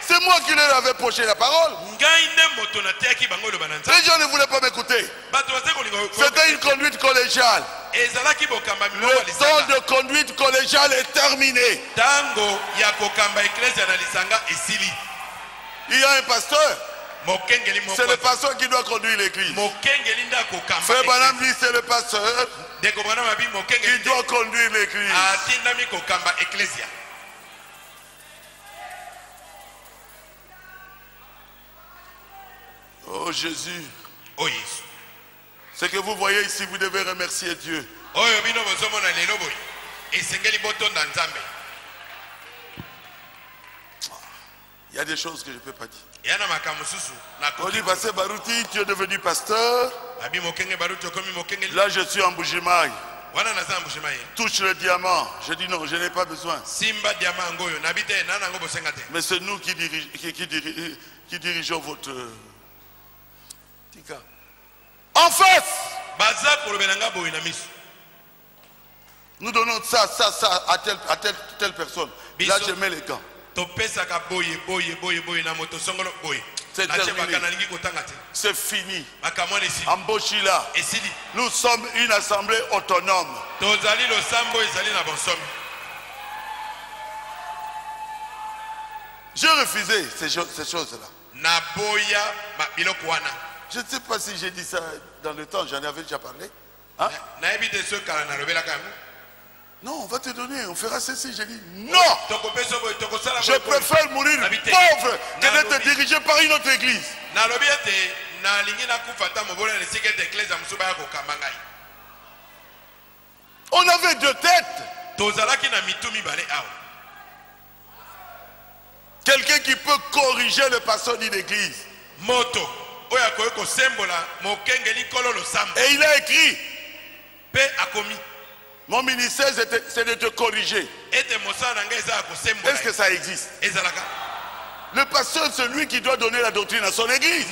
c'est moi qui leur avais prêché la parole. Les gens ne voulaient pas m'écouter. C'était une conduite collégiale. Le temps de conduite collégiale est terminé. Il y a un pasteur. C'est le pasteur qui doit conduire l'église. Frère Branham dit c'est le pasteur qui doit conduire l'église. Oh Jésus.
Oh Jésus.
Ce que vous voyez ici, vous devez remercier Dieu. Il y a des choses que je ne peux pas dire. On dit, Pasteur Baruti, tu es devenu pasteur. Là, je suis en Mbujimai. touche le diamant. Je dis non, je n'ai pas besoin. Mais c'est nous qui dirigeons votre... En face, nous donnons ça à telle personne. Là, je mets les gants. C'est terminé. C'est fini. Amboshila. Nous sommes une assemblée autonome. J'ai refusé ces choses-là. Je ne sais pas si j'ai dit ça dans le temps, j'en avais déjà parlé. Hein? Non, on va te donner, on fera ceci. J'ai dit non. Je préfère mourir pauvre que d'être dirigé par une autre église. On avait deux têtes. Quelqu'un qui peut corriger le pasteur d'une église. Et il a écrit. Mon ministère, c'est de te corriger. Est-ce que ça existe? Le pasteur, c'est lui qui doit donner la doctrine à son église.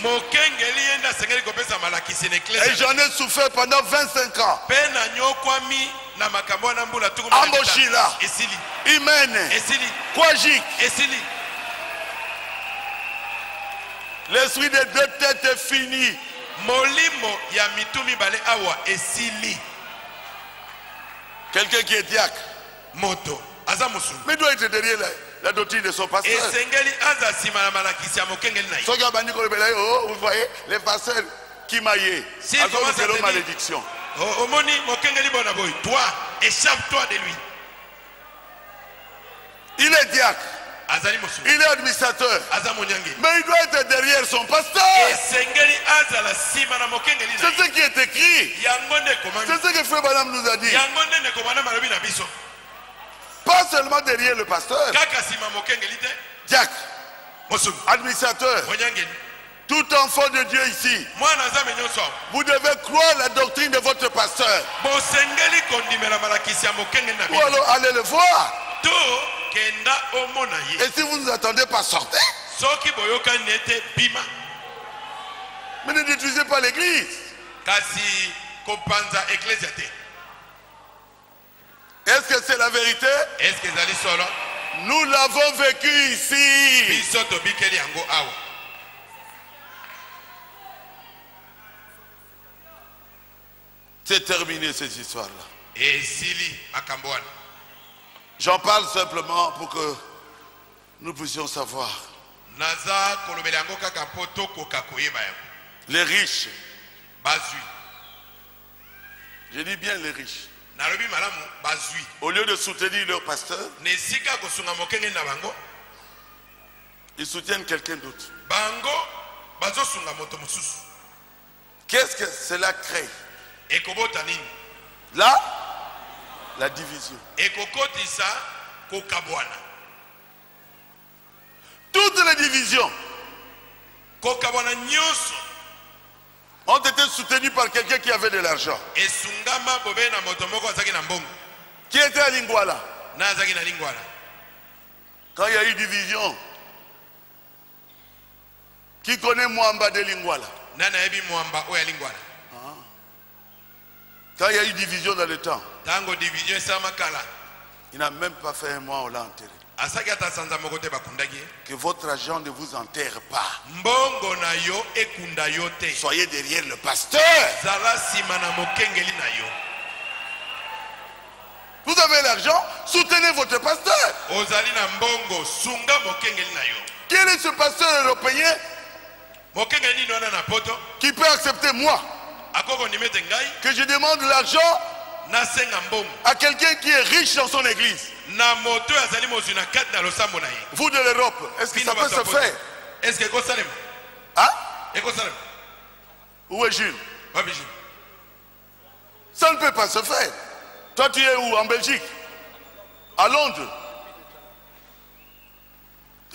Et j'en ai souffert pendant 25 ans. Amboshila, Imene, Kwajik. L'esprit des deux têtes est fini. Quelqu'un qui est diacre. Mais doit être derrière la doctrine de son pasteur. Vous voyez, les pasteurs qui maillent. C'est leur malédiction.
Toi, échappe-toi de lui.
Il est diacre. Il est administrateur. Mais il doit être derrière son pasteur. C'est ce qui est écrit. C'est ce que Frère Branham nous a dit. Pas seulement derrière le pasteur. Diacre. Administrateur. Tout enfant de Dieu ici. Vous devez croire la doctrine de votre pasteur. Ou alors allez le voir. Et si vous ne nous attendez pas, sortez. Mais ne détruisez pas l'église. Est-ce que c'est la vérité? Nous l'avons vécu ici. C'est terminé ces histoires-là. J'en parle simplement pour que nous puissions savoir. Les riches. Je dis bien les riches. Au lieu de soutenir leur pasteur, ils soutiennent quelqu'un d'autre. Qu'est-ce que cela crée? Là, la division. Toutes les divisions ont été soutenues par quelqu'un qui avait de l'argent. Qui était à Lingwala. Quand il y a eu division, qui connaît Mwamba de Lingwala? Quand il y a eu division dans le temps, il n'a même pas fait un mois, on l'a enterré. Que votre argent ne vous enterre pas. Soyez derrière le pasteur. Vous avez l'argent, soutenez votre pasteur. Quel est ce pasteur européen qui peut accepter moi que je demande l'argent à quelqu'un qui est riche dans son église? Vous de l'Europe, est-ce que ça peut se faire? Hein? Où est Jules? Ça ne peut pas se faire. Toi tu es où? En Belgique? À Londres?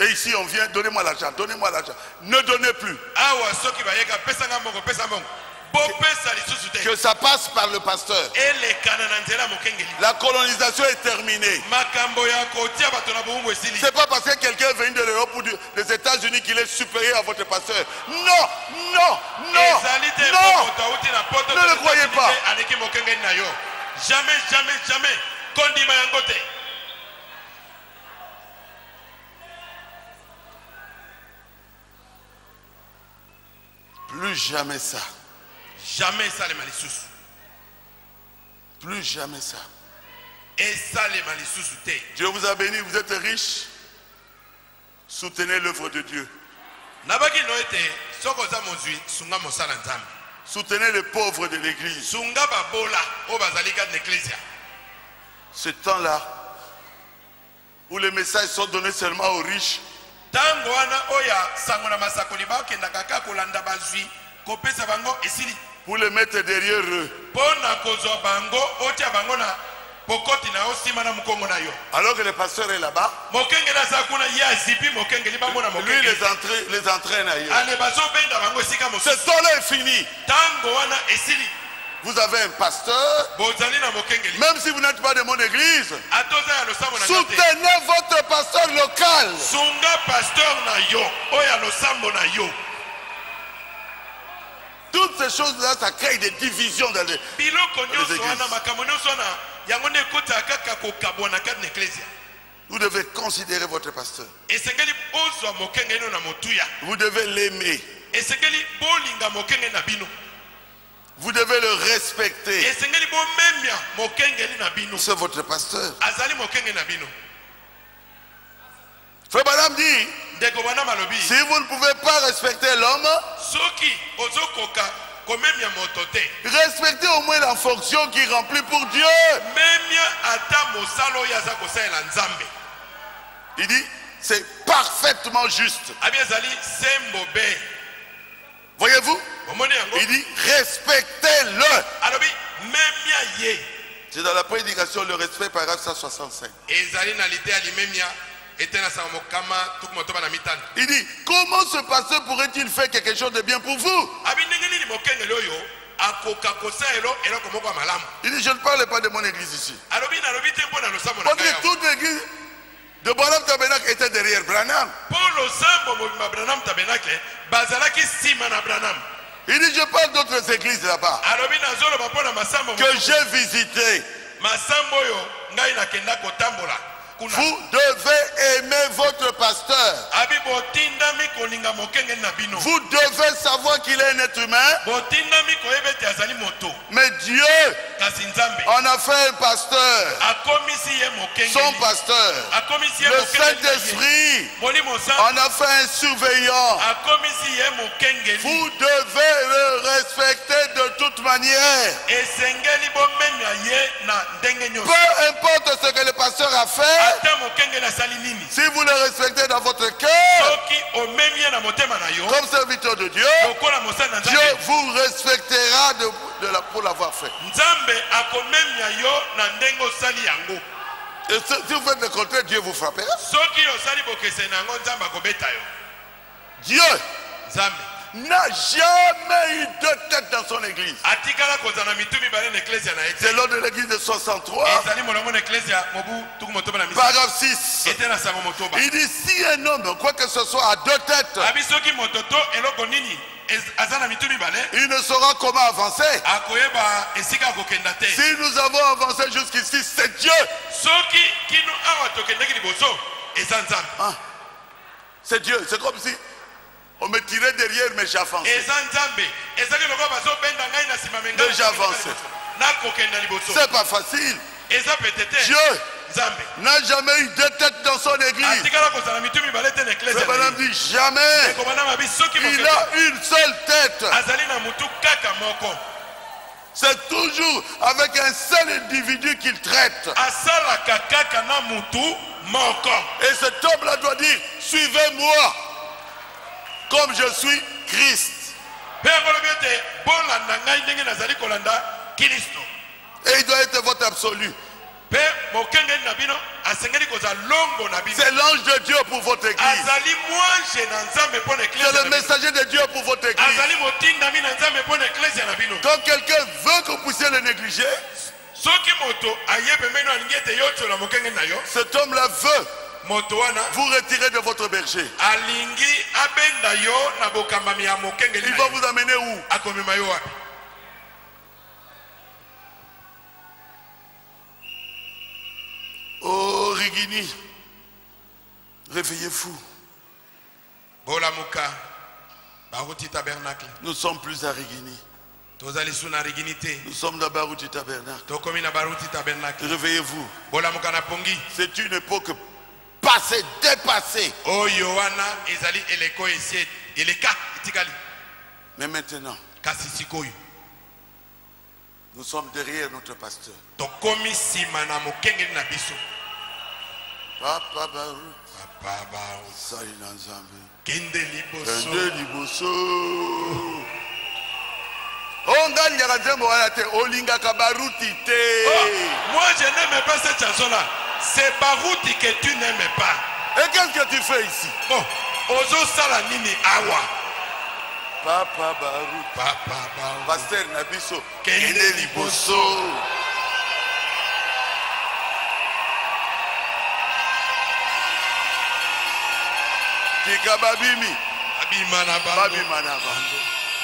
Et ici on vient, donnez-moi l'argent, donnez-moi l'argent. Ne donnez plus. que ça passe par le pasteur. La colonisation est terminée. Ce n'est pas parce que quelqu'un vient de l'Europe ou des États-Unis qu'il est supérieur à votre pasteur. Non, non, non, non. Ne le croyez pas.
Jamais, jamais, jamais.
Plus jamais ça.
Jamais ça les malisous.
Plus jamais ça.
Et ça les malisous.
Dieu vous a béni, vous êtes riche. Soutenez l'œuvre de Dieu. Soutenez les pauvres de l'église. Ce temps-là, où les messages sont donnés seulement aux riches, pour les mettre derrière eux. Alors que le pasteur est là-bas, lui les entraîne ailleurs. Ce temps-là est fini. Vous avez un pasteur, même si vous n'êtes pas de mon église, soutenez votre pasteur local. Toutes ces choses-là, ça crée des divisions dans les églises. Vous devez considérer votre pasteur. Vous devez l'aimer. Vous devez le respecter. C'est votre pasteur. Frère Branham dit, si vous ne pouvez pas respecter l'homme, respectez au moins la fonction qu'il remplit pour Dieu. Il dit, c'est parfaitement juste. Voyez-vous? Il dit, respectez-le. C'est dans la prédication, le respect, paragraphe 165. Il dit, comment ce pasteur pourrait-il faire quelque chose de bien pour vous? Il dit, je ne parle pas de mon église ici. Parce que toute l'église de Branham Tabernacle était derrière Branham. Il dit, je parle d'autres églises là-bas que j'ai visitées. Vous devez aimer votre pasteur. Vous devez savoir qu'il est un être humain. Mais Dieu en a fait un pasteur. Son pasteur. Le Saint-Esprit en a fait un surveillant. Vous devez le respecter de toute manière. Peu importe ce que le pasteur a fait, si vous le respectez dans votre cœur, comme serviteur de Dieu, Dieu vous respectera pour l'avoir fait. Et si vous faites le contraire, Dieu vous frappera. Dieu n'a jamais eu deux têtes dans son église. C'est lors de l'église de 63, paragraphe 6. Il dit, si un homme, quoi que ce soit, a deux têtes, il ne saura comment avancer. Si nous avons avancé jusqu'ici, c'est Dieu. C'est Dieu. C'est comme si on me tirait derrière, mais j'avançais. Mais j'avançais. C'est pas facile. Dieu n'a jamais eu deux têtes dans son église. Le bonhomme dit jamais. Il a une seule tête. C'est toujours avec un seul individu qu'il traite. Et cet homme-là doit dire, suivez-moi comme je suis Christ. Et il doit être votre absolu. C'est l'ange de Dieu pour votre église. C'est le messager de Dieu pour votre église. Quand quelqu'un veut que vous puissiez le négliger, cet homme-là veut vous retirer de votre berger. Il va vous amener où? Oh Rigini, réveillez-vous. Nous ne sommes plus à Rigini. Nous sommes dans Baruti Tabernacle. Réveillez-vous. C'est une époque passée, dépassée. Mais maintenant, nous sommes derrière notre pasteur. Papa Barut. Kende liboso.
Moi je n'aime pas cette chanson-là. C'est Baruti que tu n'aimes pas.
Et qu'est-ce que tu fais ici?
Bon, Ozo Salanini Awa.
Papa Barut. Pasteur Nabiso. Kende liboso. Kikababimi. Babimanaba.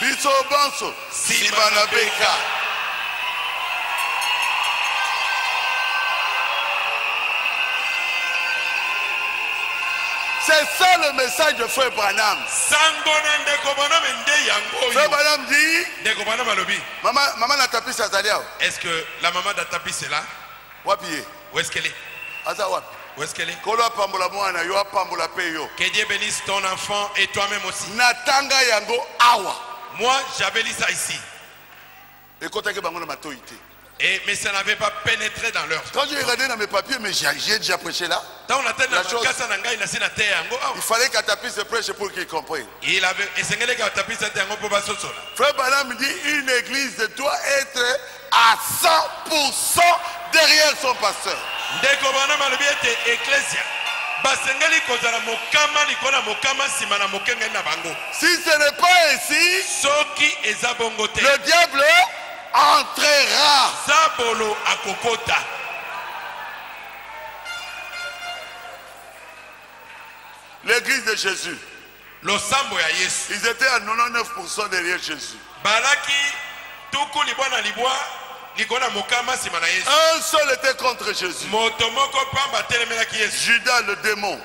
Biso Banso. Sibanabeka. C'est ça le message de Frère Branham. Frère Branham dit, maman n'a tapé sa zalia.
Est-ce que la maman d'Atapis est là? Où est-ce qu'elle est? Où est-ce qu'elle est? Que Dieu bénisse ton enfant et toi-même aussi. Moi, j'avais lu ça ici. Mais ça n'avait pas pénétré dans leur.
Quand j'ai regardé dans mes papiers, mais j'ai déjà prêché là. Il fallait qu'Atapis se prêche pour qu'il comprenne. Frère Branham dit une église doit être à 100% derrière son pasteur. Si ce n'est pas ainsi, le diable entrera. L'église de Jésus, ils étaient à 99% derrière Jésus. Un seul était contre Jésus. Judas le démon.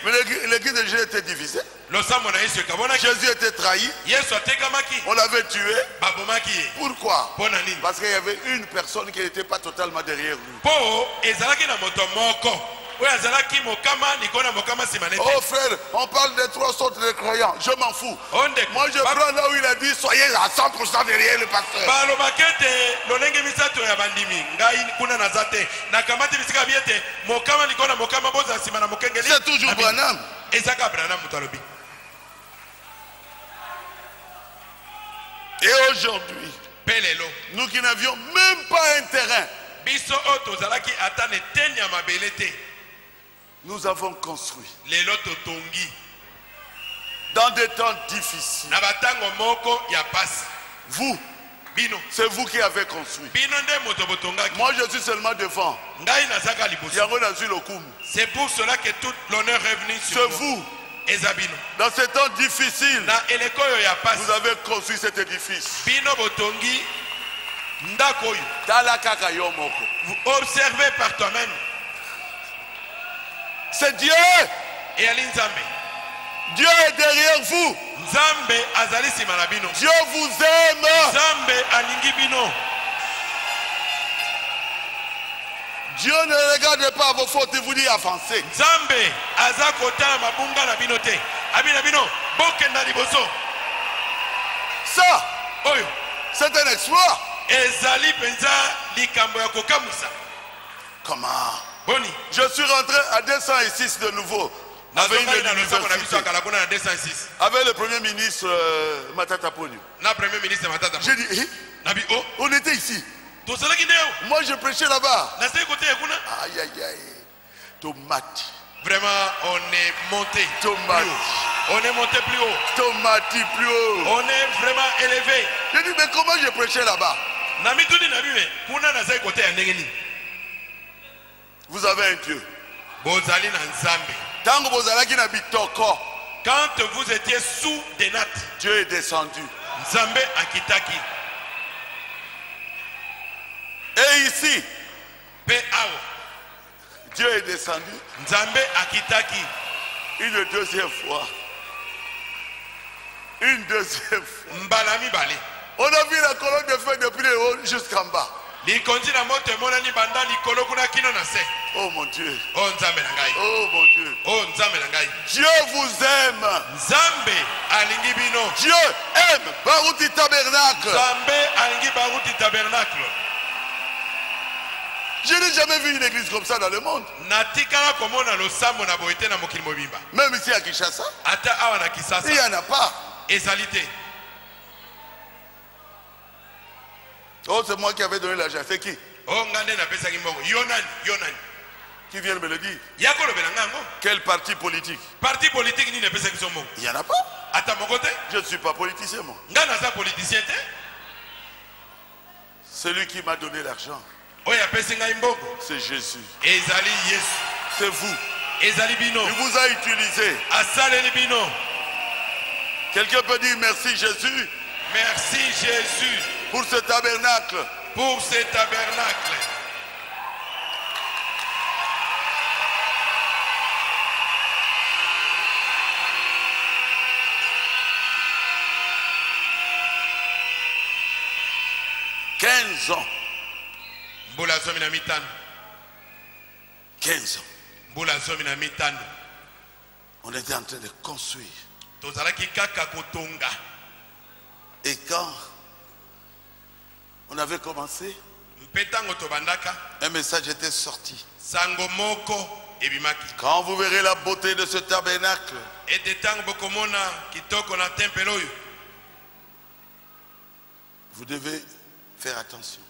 Mais l'église de Jésus était divisée. Jésus était trahi. On l'avait tué. Pourquoi? Parce qu'il y avait une personne qui n'était pas totalement derrière lui. Oh frère, on parle des trois sortes de croyants. Je m'en fous. Moi je prends là où il a dit soyez à 100% derrière le pasteur. C'est toujours Branham. Et aujourd'hui, nous qui n'avions même pas un terrain, nous avons construit dans des temps difficiles. Vous, c'est vous qui avez construit. Moi je suis seulement devant.
C'est pour cela que tout l'honneur est venu sur vous.
Dans ces temps difficiles, vous avez construit cet édifice.
Vous observez par toi-même.
C'est Dieu. Dieu est derrière vous. Dieu vous aime. Dieu ne regarde pas vos fautes, il vous dit avancez. Ça, c'est un exploit. Comment? Je suis rentré à 206 de nouveau. Avec le premier ministre Matata Ponyo. J'ai dit, on était ici. Moi je prêchais là-bas. Aïe aïe aïe. Tomate.
Vraiment, on est monté.
Tomate.
On est monté plus haut.
Tomate plus haut.
On est vraiment élevé.
Je dis, mais comment je prêchais là-bas? Vous avez un Dieu.
Quand vous étiez sous des nattes,
Dieu est descendu.
Nzambe akitaki.
Et ici, Dieu est descendu.
Nzambe akitaki.
Une deuxième fois. Une deuxième fois.
Mbalami bale.
On a vu la colonne de feu depuis le haut jusqu'en bas. Oh mon Dieu.
Oh Nzambe nangai.
Oh mon Dieu.
Oh Nzambe nangai.
Dieu vous aime.
Nzambe alingi bino.
Dieu aime Baruti Tabernacle.
Nzambe alingi Baruti Tabernacle.
Je n'ai jamais vu une église comme ça dans le monde. Même ici à Kinshasa, il n'y en a pas. Oh, c'est moi qui avais donné l'argent. C'est qui? Qui vient de me le dire? Quel parti politique? Il n'y en a pas. Je ne suis pas politicien, moi. Celui qui m'a donné l'argent, c'est Jésus. C'est vous. Il vous a utilisé. Quelqu'un peut dire merci Jésus.
Merci Jésus.
Pour ce tabernacle.
Pour ce tabernacle. «
15 ans.
15 ans.
On était en train de construire. Et quand on avait commencé, un message était sorti. Quand vous verrez la beauté de ce tabernacle, vous devez faire attention.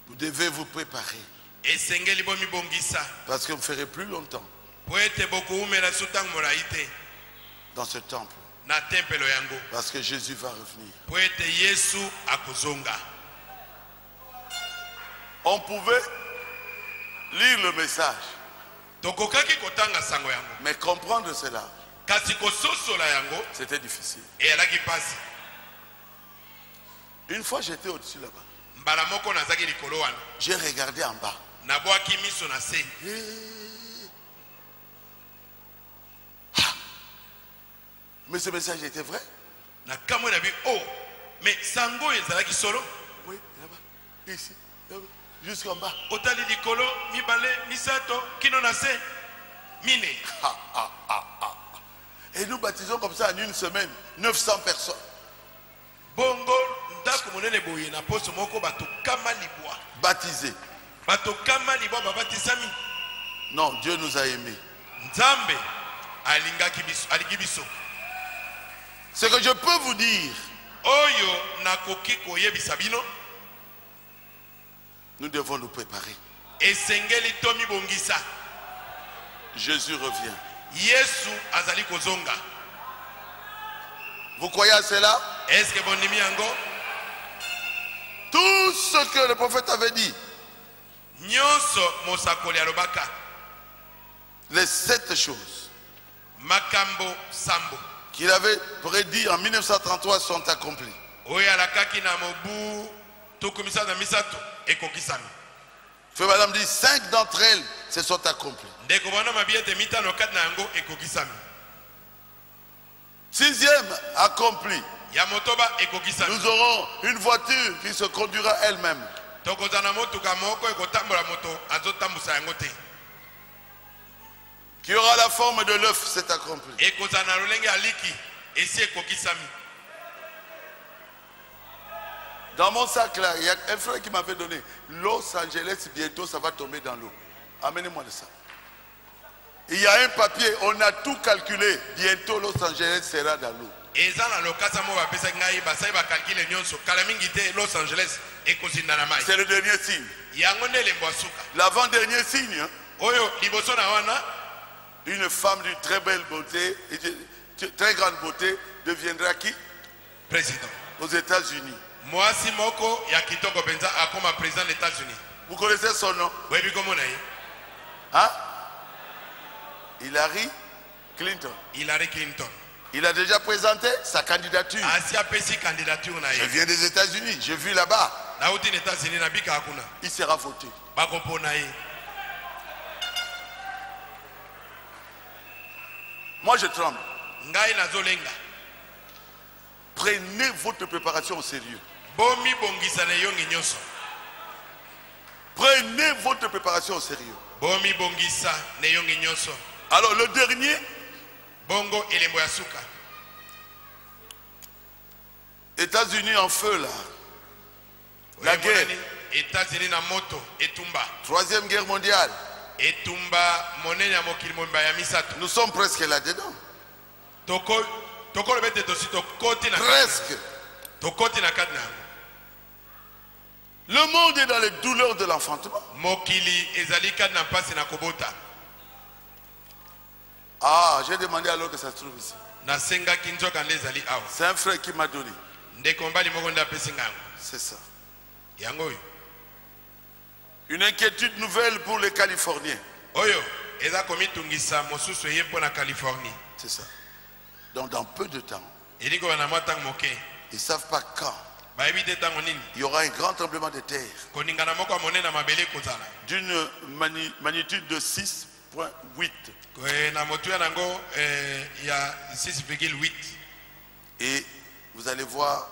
Vous devez vous préparer. Parce que vous ne ferez plus longtemps dans ce temple. Parce que Jésus va revenir. On pouvait lire le message, mais comprendre cela, c'était difficile. Une fois j'étais au-dessus là-bas. J'ai regardé en bas. Mais ce message était vrai.
Mais Sango ezalaki solo.
Oui, là-bas, ici, là-bas, jusqu'en bas.
Otali likolo, mibale, misato, kino nase, mine.
Et nous baptisons comme ça en une semaine 900 personnes.
Bongo ndako monene boye na poso moko bato kama libwa.
Baptisés.
Bato kama libwa babatisami.
Non, Dieu nous a aimés.
Nzambe alingaki biso, alingi biso.
Ce que je peux vous dire,
oyo nakoki koyebisa bino,
nous devons nous préparer.
Esengeli tomi bongisa.
Jésus revient.
Yesu azali kozonga.
Vous croyez à cela?
Est-ce que bon nimi yango?
Tout ce que le prophète avait dit,
nyonso mosakoli alobaka,
les 7 choses
makambo sambo
qu'il avait prédit en 1933 sont accomplies.
oyalakaki na mobu tukumisa na misato ekokisami.
Frère Madame dit 5 d'entre elles se sont accomplies.
Ndeko bana mabiete mitano kat na yango ekokisami.
6e accompli.
Ya motoba ekokisami.
Nous aurons une voiture qui se conduira elle-même.
Tokozana motuka moko ekotambola moto azotambusa yango te.
Qui aura la forme de l'œuf, c'est accompli.
Ekozana lolenge aliki esi ekokisami.
Dans mon sac là, il y a un frère qui m'avait donné Los Angeles, bientôt ça va tomber dans l'eau. Amenez-moi de ça. Il y a un papier, on a tout calculé. Bientôt Los Angeles sera dans l'eau. C'est le dernier signe. L'avant-dernier signe. Une femme d'une très belle beauté, très grande beauté, deviendra qui?
Président.
Aux États-Unis. Vous connaissez son nom? Hein? Hillary Clinton.
Hillary Clinton.
Il a déjà présenté sa candidature. Je viens des États-Unis, j'ai vu là-bas. Il sera voté. Moi je tremble. Prenez votre préparation au sérieux. Prenez votre préparation au sérieux. Alors le dernier, États-Unis en feu là. La guerre. Troisième guerre mondiale. Nous sommes presque là-dedans. Presque. Le monde est dans les douleurs de l'enfantement. Ah, j'ai demandé alors que ça se trouve ici. C'est un frère qui m'a donné. C'est ça. Une inquiétude nouvelle pour les Californiens. C'est ça. Donc dans peu de temps, ils ne savent pas quand il y aura un grand tremblement de terre d'une magnitude de 6,8. Et vous allez voir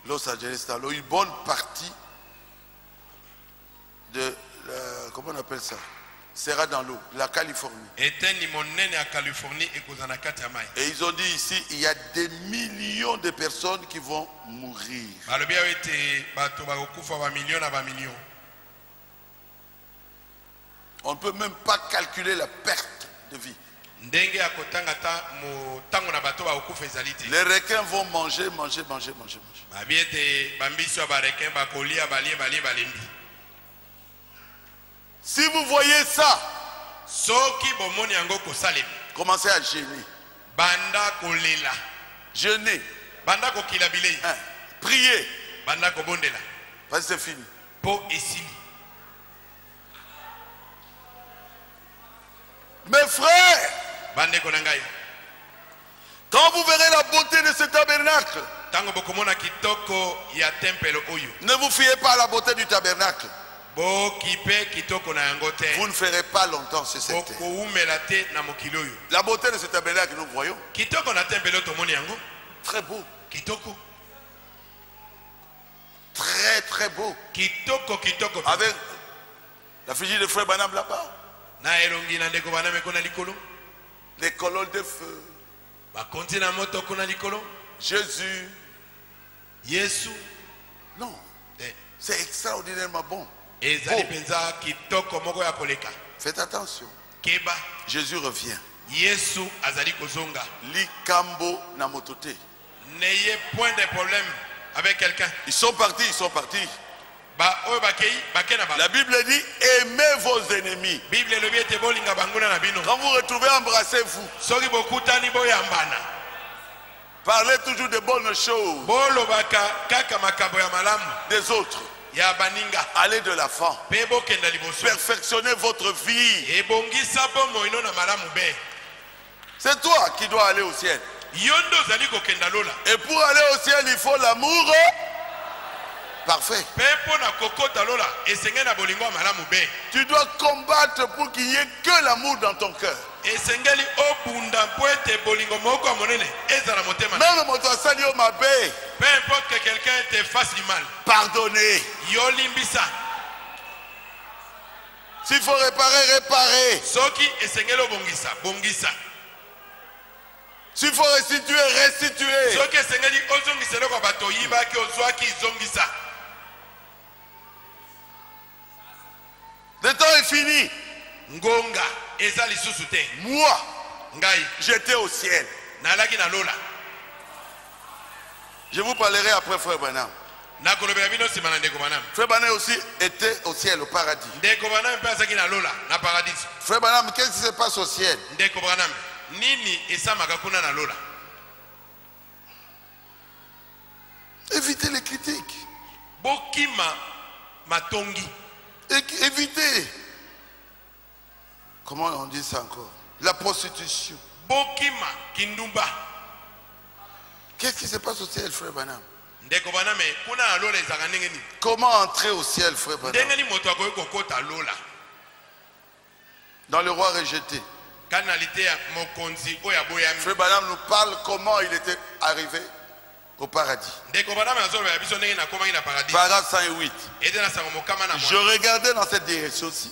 Los Angeles, dans une bonne partie de comment on appelle ça, sera dans l'eau, la Californie. Et ils ont dit ici, il y a des millions de personnes qui vont mourir. On ne peut même pas calculer la perte de vie. Les requins vont manger. Si vous voyez ça, commencez à jeûner. Jeûner. Prier. Parce que c'est fini. Mes frères, quand vous verrez la beauté de ce tabernacle, ne vous fiez pas à la beauté du tabernacle. Vous ne ferez pas longtemps sur cette terre. La beauté de ce tabernacle que nous voyons, très beau. Très très beau. Avec la figure de frère Banam là-bas. Les colonnes de feu. Jésus. Non. C'est extraordinairement bon. Faites attention. Jésus revient. Likambo namotote.
N'ayez point de problème avec quelqu'un.
Ils sont partis. La Bible dit aimez vos ennemis. Quand vous retrouvez, embrassez-vous. Parlez toujours de bonnes choses des autres. Allez de l'avant. Perfectionnez votre vie. C'est toi qui dois aller au ciel. Et pour aller au ciel, il faut l'amour parfait. Tu dois combattre pour qu'il n'y ait que l'amour dans ton cœur. Même peu
importe que quelqu'un te fasse du mal,
pardonnez. S'il faut réparer. S'il faut restituer. Le temps est fini. Moi, j'étais au ciel. Je vous parlerai après Frère Branham. Frère Branham aussi était au ciel, au paradis. Frère Branham, qu'est-ce qui se passe au ciel? Évitez les critiques. Évitez. Comment on dit ça encore? La prostitution. Qu'est-ce qui se passe au ciel, Frère Branham? Comment entrer au ciel, Frère Branham? Dans le roi rejeté. Frère Branham nous parle comment il était arrivé au paradis. Paragraphe 108. Je regardais dans cette direction-ci.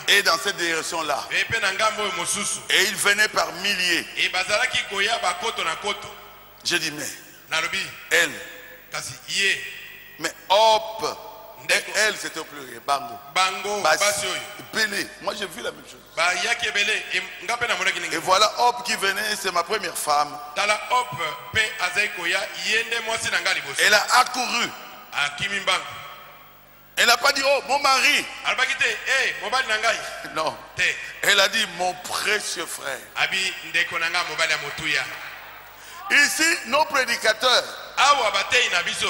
Et dans cette direction-là. Et ils venaient par milliers. J'ai dit, mais elle. Mais hop. Et elle, c'était au pluriel. Bango. Belé. Moi, j'ai vu la même chose. Et voilà Hop qui venait, c'est ma première femme. Elle a accouru. Elle n'a pas dit, oh, mon mari. Non. Elle a dit, mon précieux frère. Ici, nos prédicateurs,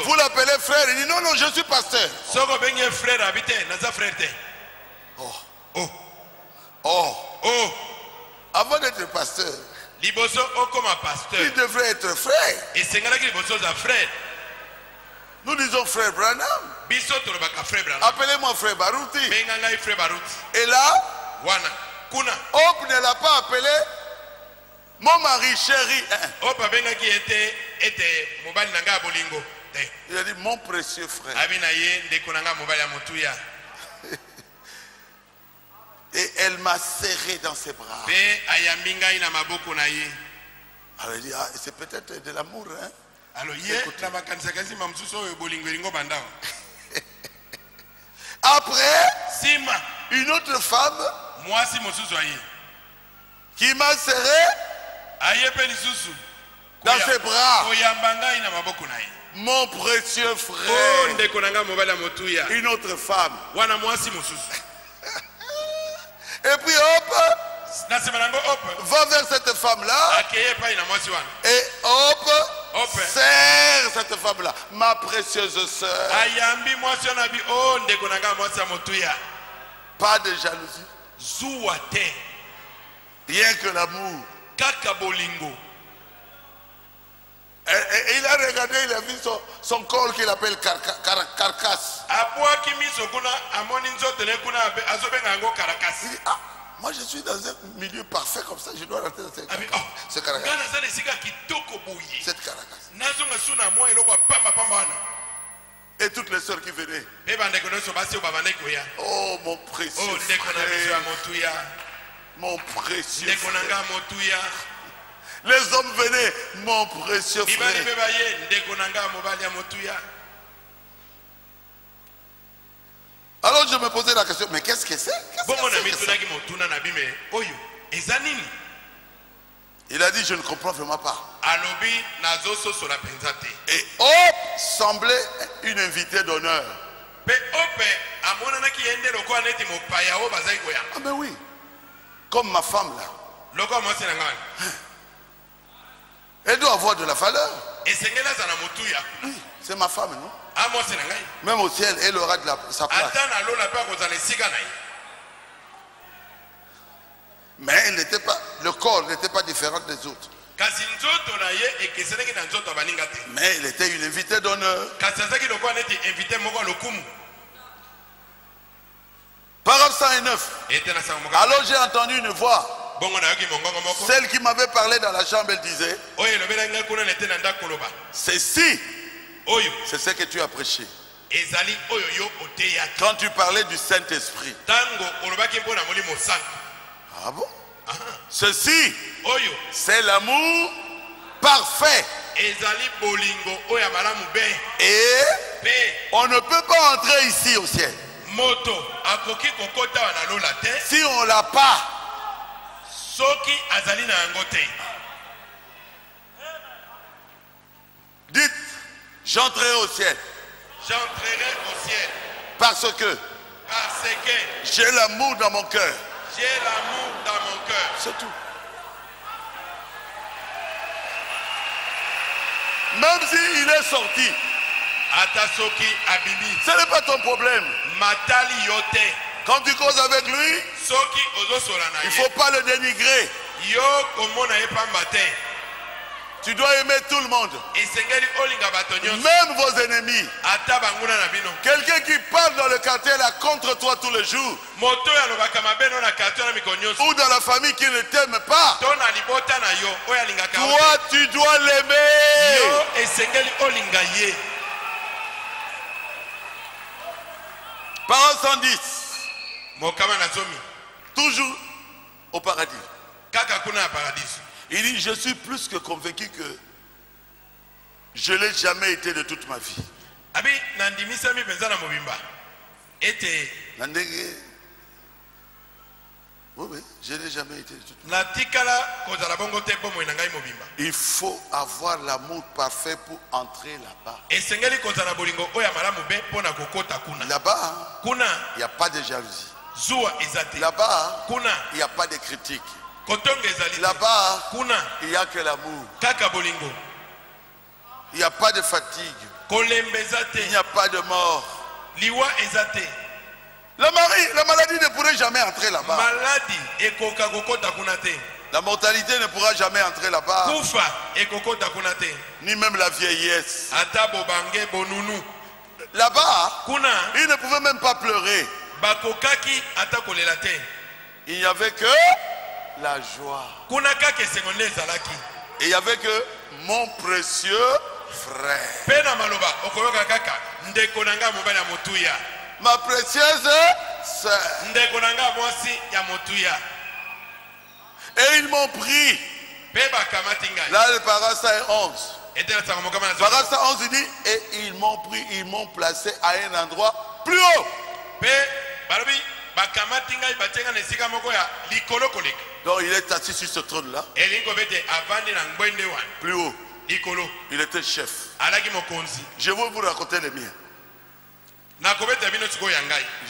vous l'appelez frère, il dit non, non, je suis pasteur. Oh. Avant d'être pasteur, il devrait être frère. Nous disons frère Branham. Appelez-moi frère Barouti. Et là, Hope ne l'a pas appelé mon mari chéri. Il a dit mon précieux frère. Et elle m'a serré dans ses bras. Elle a dit, ah, c'est peut-être de l'amour. Hein? Après, une autre femme qui m'a serré dans ses bras. Mon précieux frère. Une autre femme. Et puis hop, va vers cette femme-là. Et hop, serre cette femme-là. Ma précieuse sœur. Pas de jalousie. Rien que l'amour. Et il a regardé, il a vu son corps qu'il appelle carcasse. Il dit, ah, moi je suis dans un milieu parfait comme ça, je dois rentrer dans cette carcasse. Cette carcasse. Et toutes les sœurs qui venaient. Oh mon précieux frère. Mon précieux frère. Les hommes venaient, mon précieux frère. Alors je me posais la question, mais qu'est-ce que c'est? Il a dit, je ne comprends vraiment pas. Et Hop semblait une invitée d'honneur. Ah ben oui, comme ma femme là. Elle doit avoir de la valeur. Oui, c'est ma femme, non? Même au ciel, elle aura de sa place. Mais elle n'était pas, le corps n'était pas différent des autres. Mais elle était une invitée d'honneur. Paragraphe 109. Alors j'ai entendu une voix. Celle qui m'avait parlé dans la chambre, elle disait, ceci, c'est ce que tu as prêché quand tu parlais du Saint-Esprit. Ah bon? Ceci, c'est l'amour parfait. Et on ne peut pas entrer ici au ciel si on ne l'a pas. J'entrerai au ciel.
J'entrerai au ciel.
Parce que j'ai l'amour dans mon cœur.
J'ai l'amour dans mon cœur.
C'est tout. Même s'il est sorti, ce n'est pas ton problème. Quand tu causes avec lui, il ne faut pas le dénigrer. Tu dois aimer tout le monde. Même vos ennemis. Quelqu'un qui parle dans le quartier là contre toi tous les jours. Ou dans la famille qui ne t'aime pas. Toi tu dois l'aimer. Parole 110. Toujours au paradis. Il dit, je suis plus que convaincu que je ne l'ai jamais été de toute ma vie. Oui, je n'ai jamais été de toute ma vie. Il faut avoir l'amour parfait pour entrer là-bas. Là-bas, il n'y a pas de jalousie. Là-bas, il n'y a pas de critique. Là-bas, il n'y a que l'amour. Il n'y a pas de fatigue. Il n'y a pas de mort. La maladie ne pourrait jamais entrer là-bas. La mortalité ne pourra jamais entrer là-bas. Ni même la vieillesse. Là-bas, il ne pouvait même pas pleurer. Il n'y avait que la joie. Et il n'y avait que mon précieux frère. Ma précieuse sœur. Et ils m'ont pris. Là, le parasha 11. Parasha 11, il dit, et ils m'ont pris, ils m'ont placé à un endroit plus haut. Donc il est assis sur ce trône-là. Plus haut. Il était chef. Je vais vous raconter les miens.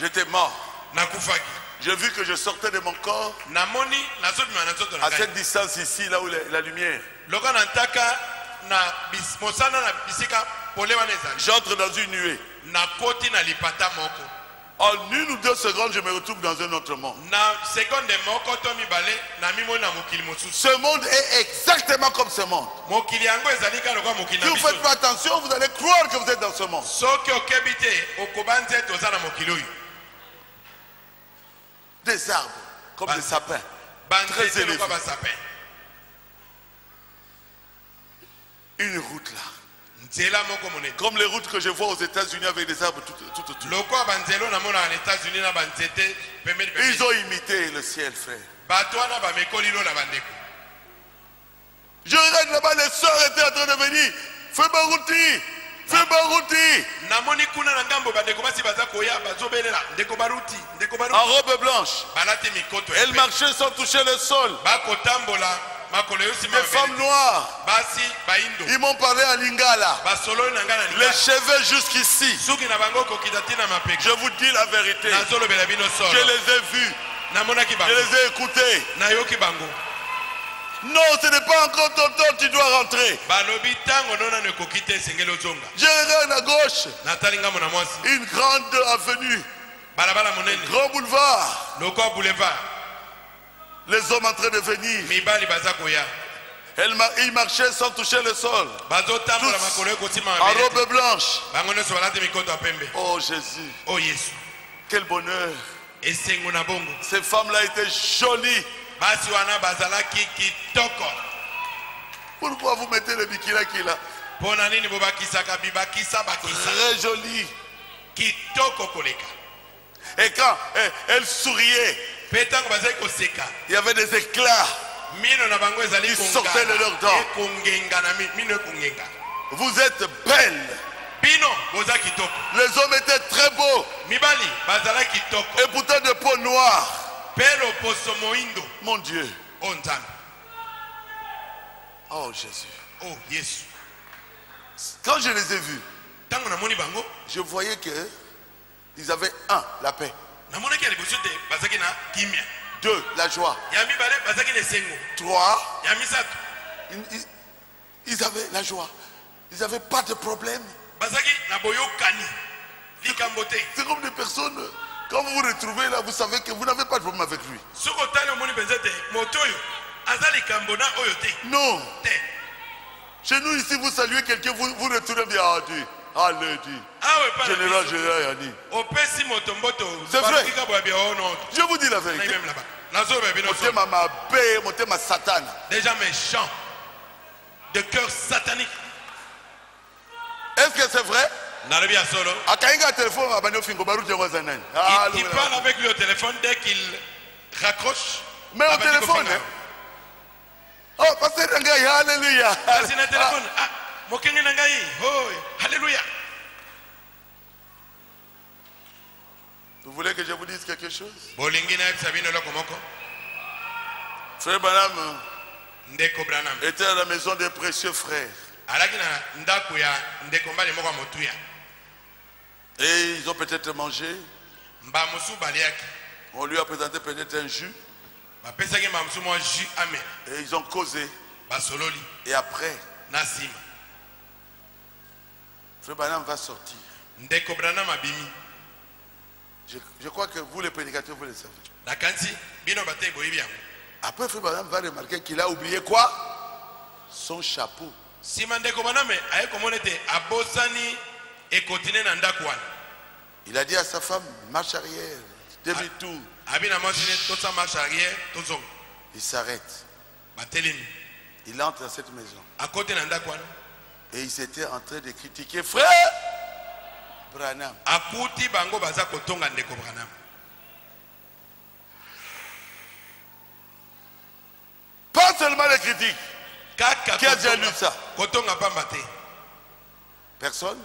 J'étais mort. J'ai vu que je sortais de mon corps à cette distance ici, là où la lumière. J'entre dans une nuée. En 1 ou 2 secondes, je me retrouve dans un autre monde. Ce monde est exactement comme ce monde. Si vous ne faites pas attention, vous allez croire que vous êtes dans ce monde. Des arbres, comme des sapins, très élevés. Une route là. Comme les routes que je vois aux États-Unis avec des arbres tout autour. Ils ont imité le ciel, frère. Je regarde là-bas, les soeurs étaient en train de venir. Fais Barouti, fais Barouti. En robe blanche. Elle marchait sans toucher le sol. Les femmes noires, ils m'ont parlé à Lingala. Les cheveux jusqu'ici. Je vous dis la vérité. Je les ai vus. Je les ai écoutés. Non, ce n'est pas encore ton temps, tu dois rentrer. Je regarde à gauche. Une grande avenue. Un grand boulevard. Les hommes en train de venir. Ils marchaient sans toucher le sol. Tous en robe blanche. Oh Jésus. Quel bonheur. Ces femmes-là étaient jolies. Pourquoi vous mettez le bikini qui là? Très joli. Et quand elle souriait, il y avait des éclats qui sortaient de leurs dents. Vous êtes belles. Les hommes étaient très beaux. Et pourtant de peau noire. Mon Dieu. Oh Jésus.
Oh Jésus.
Quand je les ai vus, je voyais que ils avaient un, la paix. 2, la joie. 3, ils avaient la joie. Ils n'avaient pas de problème. C'est comme des personnes, quand vous vous retrouvez là, vous savez que vous n'avez pas de problème avec lui. Non. Chez nous ici, vous saluez quelqu'un, vous retournez bien à Dieu. Général Yanni. C'est vrai. Je vous dis la vérité.
Déjà méchant, de cœur satanique.
Est-ce que c'est vrai?
Il parle avec lui au téléphone dès qu'il raccroche.
Mais au téléphone, hein? Oh, pasteur Nangaï, alléluia.
Alléluia.
Vous voulez que je vous dise quelque chose?
Frère
Branham était à la maison des précieux frères. Et ils ont peut-être mangé. On lui a présenté peut-être un jus. Et ils ont causé. Et après, Frère Branham va sortir. Je crois que vous les prédicateurs, vous le savez. Après, Frère Branham va remarquer qu'il a oublié quoi? Son chapeau. Il a dit à sa femme, marche arrière, demi-tour. Il s'arrête. Il entre dans cette maison. Et ils étaient en train de critiquer frère Branham. Pas seulement les critiques. Qui a déjà lu ça? Personne.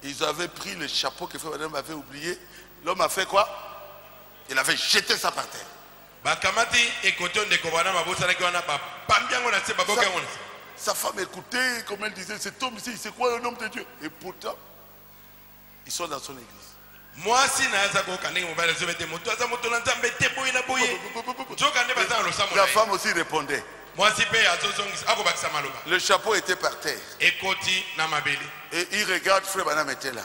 Ils avaient pris le chapeau que frère Branham avait oublié. L'homme a fait quoi? Il avait jeté ça par terre. Sa femme écoutait, comme elle disait, cet homme ici, c'est quoi un homme de Dieu? Et pourtant, ils sont dans son église. La femme aussi répondait. Le chapeau était par terre. Et il regarde, frère Branham était là.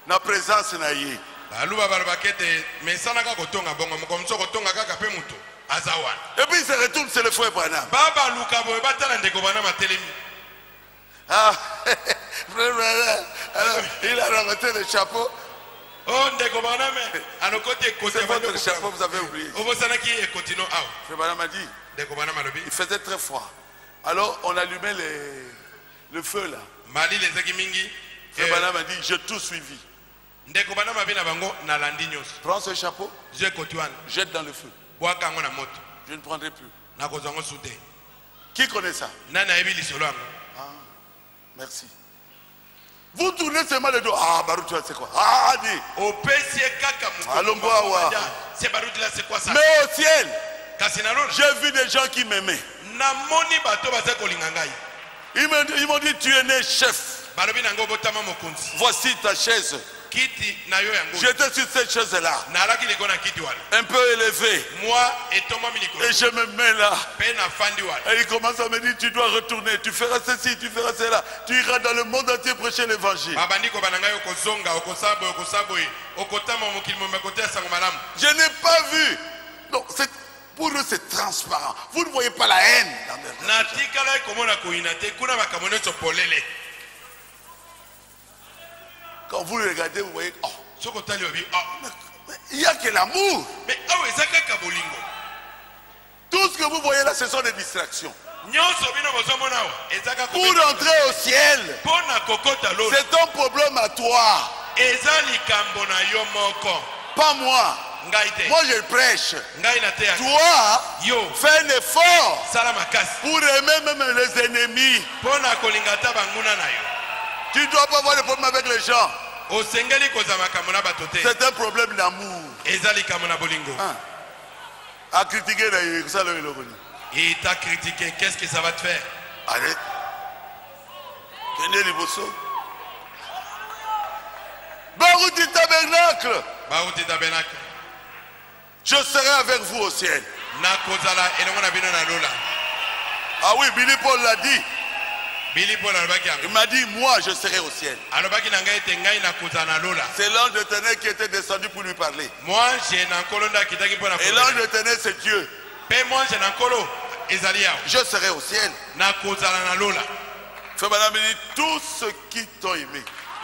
Na présence na ye. Et puis il se retourne, c'est le frère Branham. Ah, frère Branham, il a ramassé le chapeau. C'est votre chapeau, vous avez oublié. Frère Branham a dit, il faisait très froid. Alors on allumait le feu là. Frère Branham a dit, j'ai tout suivi. Prends ce chapeau, jette dans le feu. Je ne prendrai plus. Qui connaît ça? Ah, merci. Vous tournez seulement le dos. Ah, Baruch, c'est quoi? Ah, dit. Mais au ciel, j'ai vu des gens qui m'aimaient. Ils m'ont dit, tu es né chef. Voici ta chaise. J'étais sur cette chaise-là, un peu élevé, et je me mets là. Et il commence à me dire, tu dois retourner, tu feras ceci, tu feras cela, tu iras dans le monde entier prêcher l'évangile. Je n'ai pas vu. Non, pour eux c'est transparent. Vous ne voyez pas la haine dans leur vie. Quand vous le regardez, vous voyez, oh, il n'y a que l'amour. Tout ce que vous voyez là, ce sont des distractions. Pour entrer au ciel, c'est ton problème à toi. Pas moi. Moi je prêche. Toi, fais un effort pour aimer même les ennemis. Tu ne dois pas avoir de problème avec les gens. C'est un problème d'amour. À critiquer,
Il t'a critiqué. Qu'est-ce que ça va te faire?
Allez. Tenez les bossos. Barouti tabernacle.
Barouti tabernacle.
Je serai avec vous au ciel. Ah oui, Billy Paul l'a dit. Il m'a dit, moi je serai au ciel. C'est l'ange de l'Éternel qui était descendu pour lui parler. Et l'ange de l'Éternel, c'est Dieu. Je serai au ciel. Frère Madame dit, tous ceux qui t'ont aimé.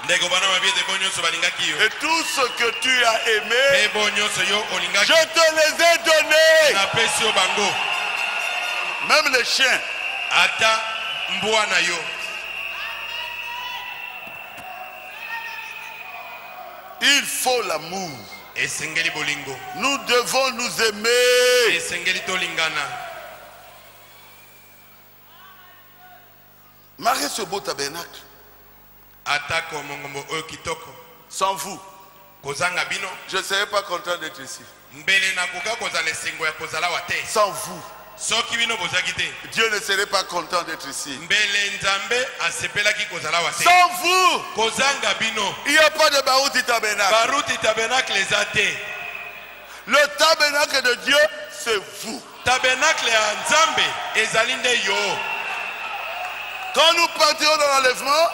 Et tout ce que tu as aimé, je te les ai donnés. Même les chiens. Il faut l'amour. Nous devons nous aimer. Mariez ce beau tabernacle. Sans vous, je ne serais pas content d'être ici. Sans vous, Dieu ne serait pas content d'être ici. Sans vous, il n'y a pas de Barouti tabernacle. Le tabernacle de Dieu, c'est vous. Quand nous partirons dans l'enlèvement,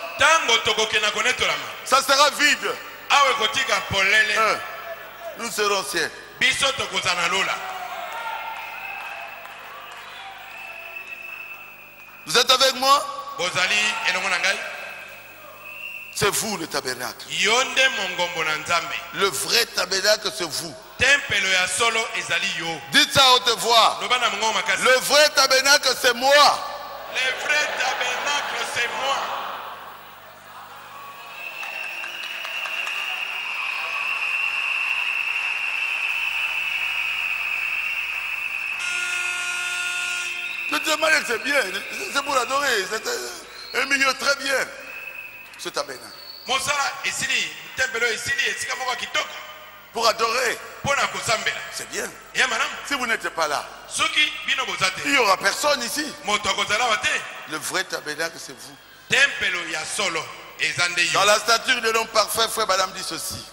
ça sera vide. Nous serons ciel. Vous êtes avec moi? C'est vous le tabernacle. Le vrai tabernacle, c'est vous. Dites ça à haute voix. Le vrai tabernacle, c'est moi.
Le vrai tabernacle, c'est moi.
Le tabernacle, c'est bien. C'est pour l'adorer. C'est un milieu très bien. Ce tabernacle. Pour adorer. C'est bien. Si vous n'êtes pas là, il n'y aura personne ici. Le vrai tabernacle, c'est vous. Dans la stature de l'homme parfait, frère Madame dit ceci.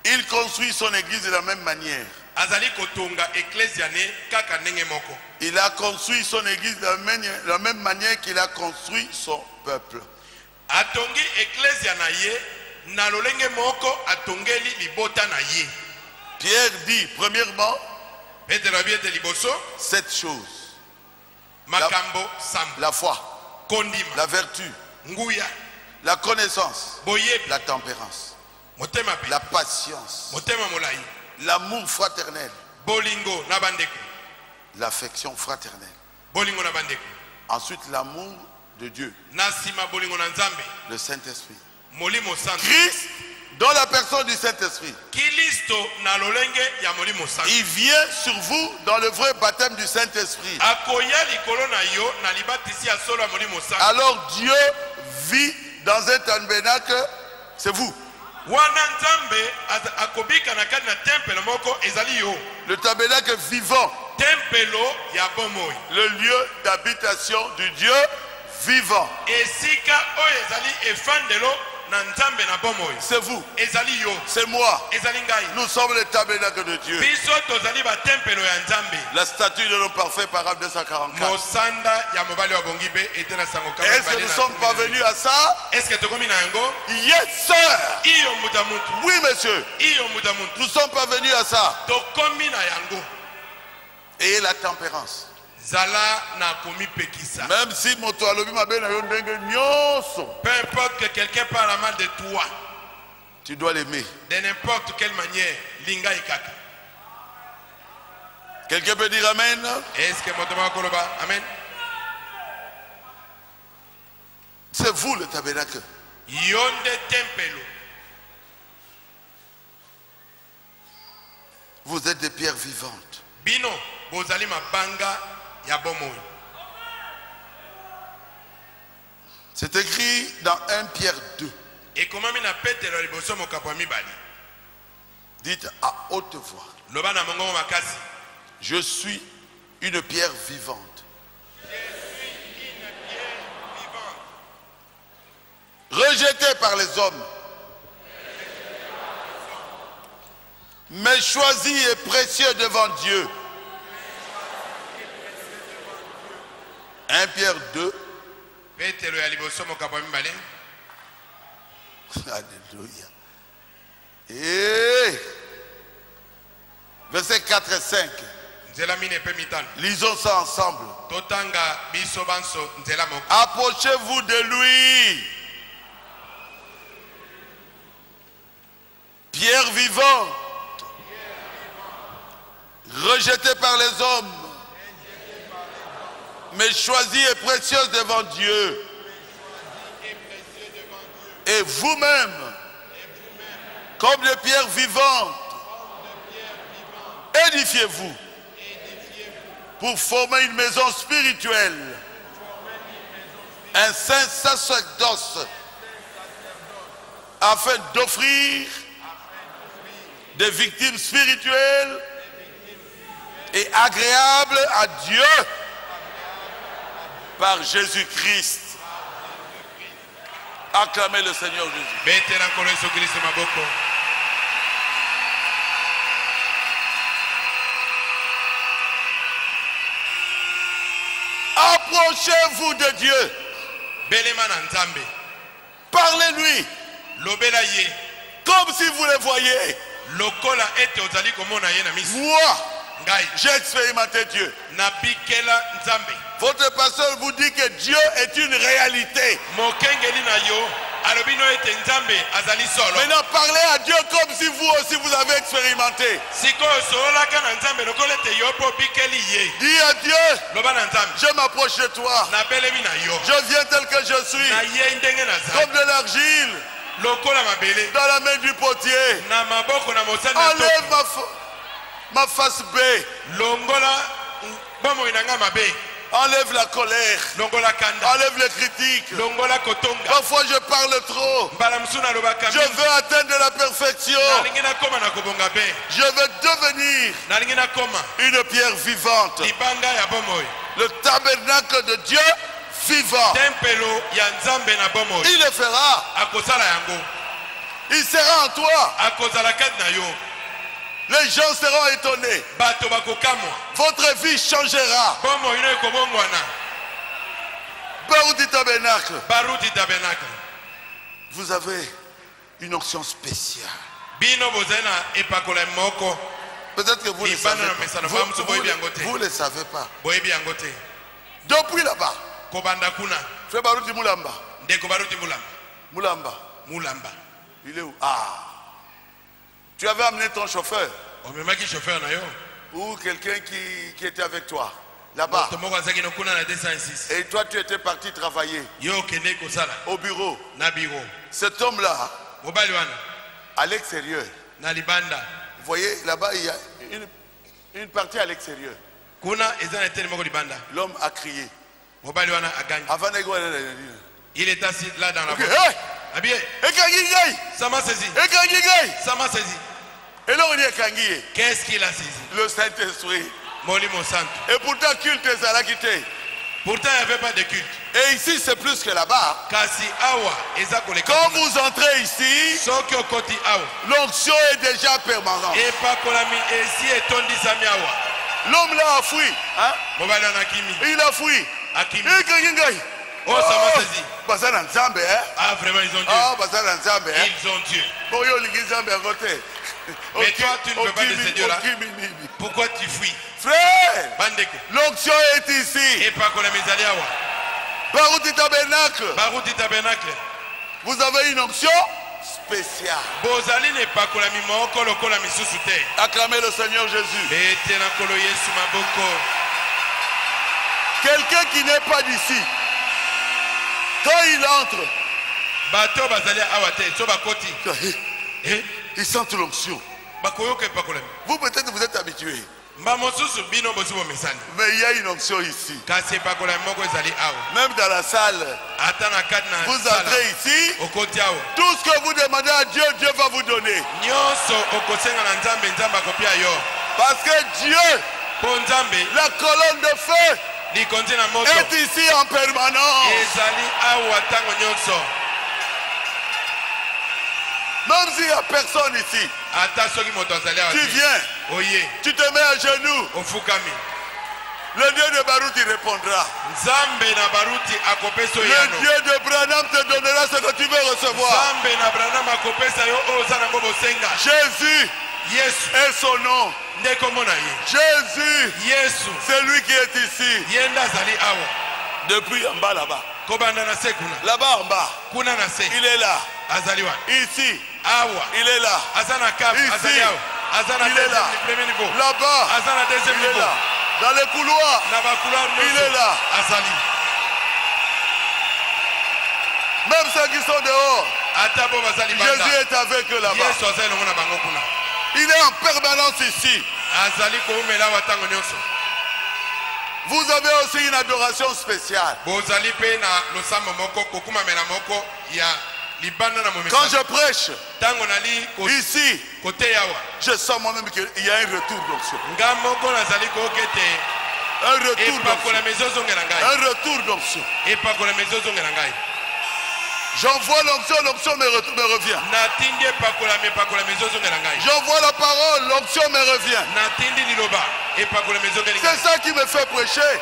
Il construit son église de la même manière. Il a construit son église de la même manière qu'il a construit son peuple. Pierre dit, premièrement, cette chose. La foi, la vertu, la connaissance, la tempérance, la patience, l'amour fraternel, l'affection fraternelle. Ensuite, l'amour de Dieu, le Saint-Esprit. Christ, dans la personne du Saint-Esprit, il vient sur vous dans le vrai baptême du Saint-Esprit. Alors Dieu vit dans un tabernacle, c'est vous. Le tabernacle vivant, le lieu d'habitation du Dieu vivant. C'est vous, c'est moi. Nous sommes le tabernacle de Dieu. La statue de l'homme parfait, paragraphe 244. Est-ce que nous sommes parvenus à ça? Yes sir. Oui monsieur. Nous sommes parvenus à ça. Et la tempérance. Même si mon toalobi m'a bien peu
importe que quelqu'un parle mal de toi,
tu dois l'aimer.
De n'importe quelle manière, linga ikaka.
Quelqu'un peut dire amen?
Est-ce que amen?
C'est vous le tabernacle.
Yonde tempelo.
Vous êtes des pierres vivantes.
Bino, bozali mabanga ya bomoy.
C'est écrit dans 1 Pierre 2.
Et comment mina Petero liboso mokapwa mibali.
Dites à haute voix. Je suis une pierre vivante. Rejetée par les hommes, mais choisie et précieux devant Dieu. 1 Pierre 2. Alléluia. Et versets 4 et 5. Lisons ça ensemble. Approchez-vous de lui. Pierre vivante, rejetée par les hommes, mais choisie et précieuse devant Dieu. Et vous-même, comme des pierres vivantes, édifiez-vous pour former une maison spirituelle, un saint sacerdoce, afin d'offrir des victimes spirituelles et agréables à Dieu par Jésus-Christ. Acclamez le Seigneur Jésus. Approchez-vous de Dieu. Parlez-lui comme si vous le voyez. Moi, j'ai expérimenté Dieu. Votre pasteur vous dit que Dieu est une réalité. Maintenant, parlez à Dieu comme si vous aussi vous avez expérimenté. Dis à Dieu, je m'approche de toi. Je viens tel que je suis, comme de l'argile dans la main du potier. Enlève ma face B. Enlève la colère. Enlève les critiques. Parfois je parle trop. Je veux atteindre la perfection. Je veux devenir une pierre vivante. Le tabernacle de Dieu vivant. Il le fera. Il sera en toi. Les gens seront étonnés. Votre vie changera. Baruti tabernacle. Vous avez une onction spéciale. Peut-être que vous ne le savez pas. Vous ne le savez pas. Depuis là-bas. Frère Baruti Mulamba. Mulamba. Il est où? Ah. Tu avais amené ton chauffeur. Ou quelqu'un qui était avec toi. Là-bas. Et toi tu étais parti travailler. Au bureau. Cet homme-là, à l'extérieur. Vous voyez, là-bas il y a une partie à l'extérieur. L'homme a crié.
Il est assis là dans la voiture. Ça m'a saisi.
Et là on y est.
Qu'est-ce qu'il a saisi?
Le Saint-Esprit.
Molimo Santo.
Et pourtant culte est à la quitter.
Pourtant il n'y avait pas de culte.
Et ici c'est plus que là-bas. Quand vous entrez ici, l'onction est déjà permanente. L'homme là a fui. Hein? Il a fui.
Oh, ça m'a saisi.
Ah,
vraiment, ils ont Dieu. Ils ont Dieu. Mais toi, tu ne veux pas de ce Dieu-là. Pourquoi tu fuis?
Frère, l'onction est ici. Baruti tabernacle. Vous avez une onction spéciale. Acclamez le Seigneur Jésus. Quelqu'un qui n'est pas d'ici, quand il entre, il sent l'onction. Vous peut-être vous êtes habitué. Mais il y a une onction ici. Même dans la salle. Vous entrez ici. Tout ce que vous demandez à Dieu, Dieu va vous donner. Parce que Dieu, la colonne de feu, est ici en permanence. Même s'il n'y a personne ici, tu viens, tu te mets à genoux. Le Dieu de Baruch il répondra. Le Dieu de Branham te donnera ce que tu veux recevoir. Jésus est son nom. Jésus, c'est lui qui est ici. Depuis en bas là-bas. Là-bas en bas. Il est là. Ici. Il est là. Ici. Il est là. Là-bas. Il est là. Dans les couloirs. Il est là. Même ceux qui sont dehors. Jésus est avec eux là-bas. Il est en permanence ici. Vous avez aussi une adoration spéciale. Quand je prêche ici, je sens moi-même qu'il y a un retour d'onction. Un retour d'onction. J'envoie l'onction, l'onction me revient. J'envoie la parole, l'onction me revient. C'est ça qui me fait prêcher.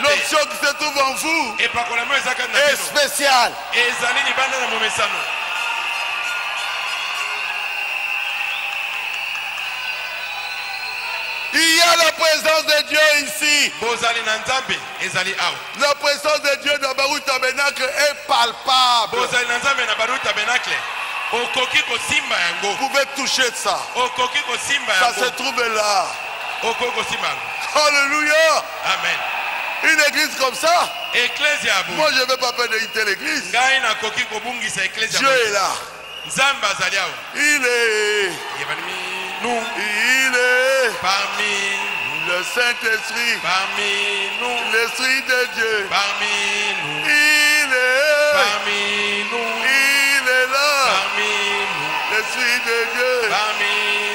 L'onction qui se trouve en vous est spéciale. Il y a la présence de Dieu ici. La présence de Dieu dans Baruch Tabernacle est palpable. Vous pouvez toucher ça. Ça se trouve là. Alléluia. Amen. Une église comme ça. Moi je ne vais pas péniter l'église. Dieu est là. Il est. Il est
parmi
le Saint-Esprit,
parmi nous,
l'Esprit de Dieu,
parmi nous,
il est
parmi nous,
il est là,
parmi nous,
l'Esprit de Dieu,
parmi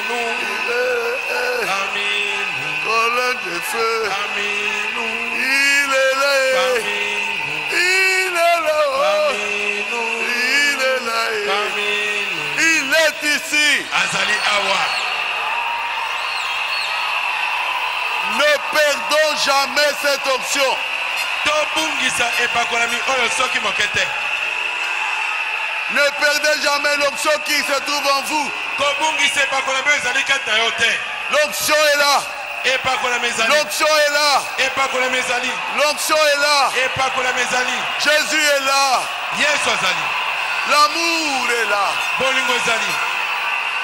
nous,
il est
parmi nous,
colonne de feu,
parmi nous,
il est là,
parmi nous,
il est là,
parmi nous,
il est là,
parmi nous,
il est ici.
Azali Awa.
Ne perdons jamais cette option. Ne perdez jamais l'option qui se trouve en vous. L'option est là. L'option est là. L'option est là. Jésus est là. L'amour est là.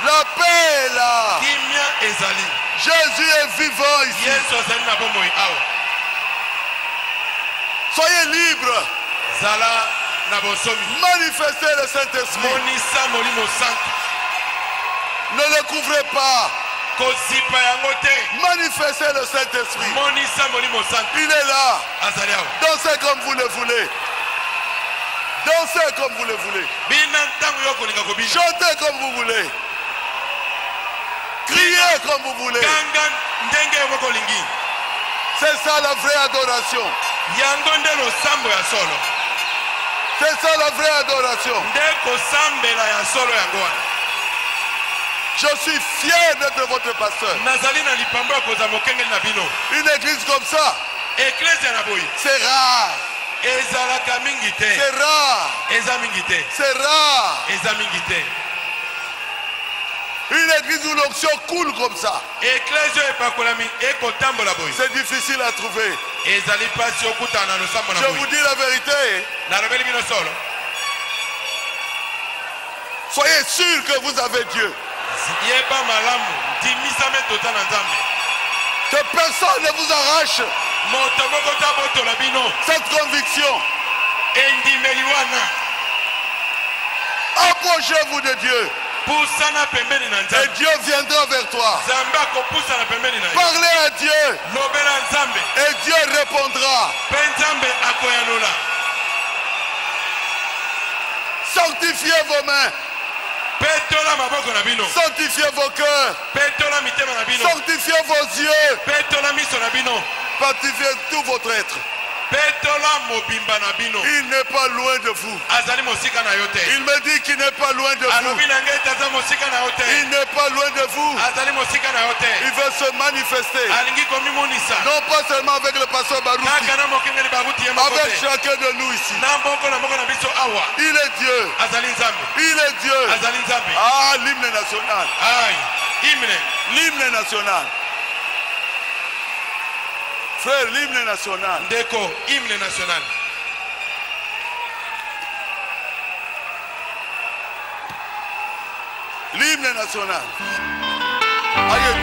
La paix est là. Jésus est vivant ici. Soyez libres. Manifestez le Saint-Esprit. Ne le couvrez pas. Manifestez le Saint-Esprit. Il est là. Dansez comme vous le voulez. Dansez comme vous le voulez. Chantez comme vous voulez. Criez comme vous voulez. C'est ça la vraie adoration. C'est ça la vraie adoration. Je suis fier d'être votre pasteur. Une église comme ça, c'est rare. C'est rare. C'est rare. Une église où l'onction coule comme ça, c'est difficile à trouver. Je vous dis la vérité. Soyez sûr que vous avez Dieu. Que personne ne vous arrache cette conviction. Approchez-vous de Dieu. Et Dieu viendra vers toi. Parlez à Dieu. Et Dieu répondra. Sanctifiez vos mains. Sanctifiez vos cœurs. Sanctifiez vos yeux. Sanctifiez tout votre être. Il n'est pas loin de vous. Il me dit qu'il n'est pas loin de vous. Il n'est pas loin de vous. Il veut se manifester. Non pas seulement avec le pasteur Barouti, avec chacun de nous ici. Il est Dieu. Il est Dieu. Ah, l'hymne national. L'hymne national. Frère, l'hymne national.
Déco, hymne national.
L'hymne national. Aïe.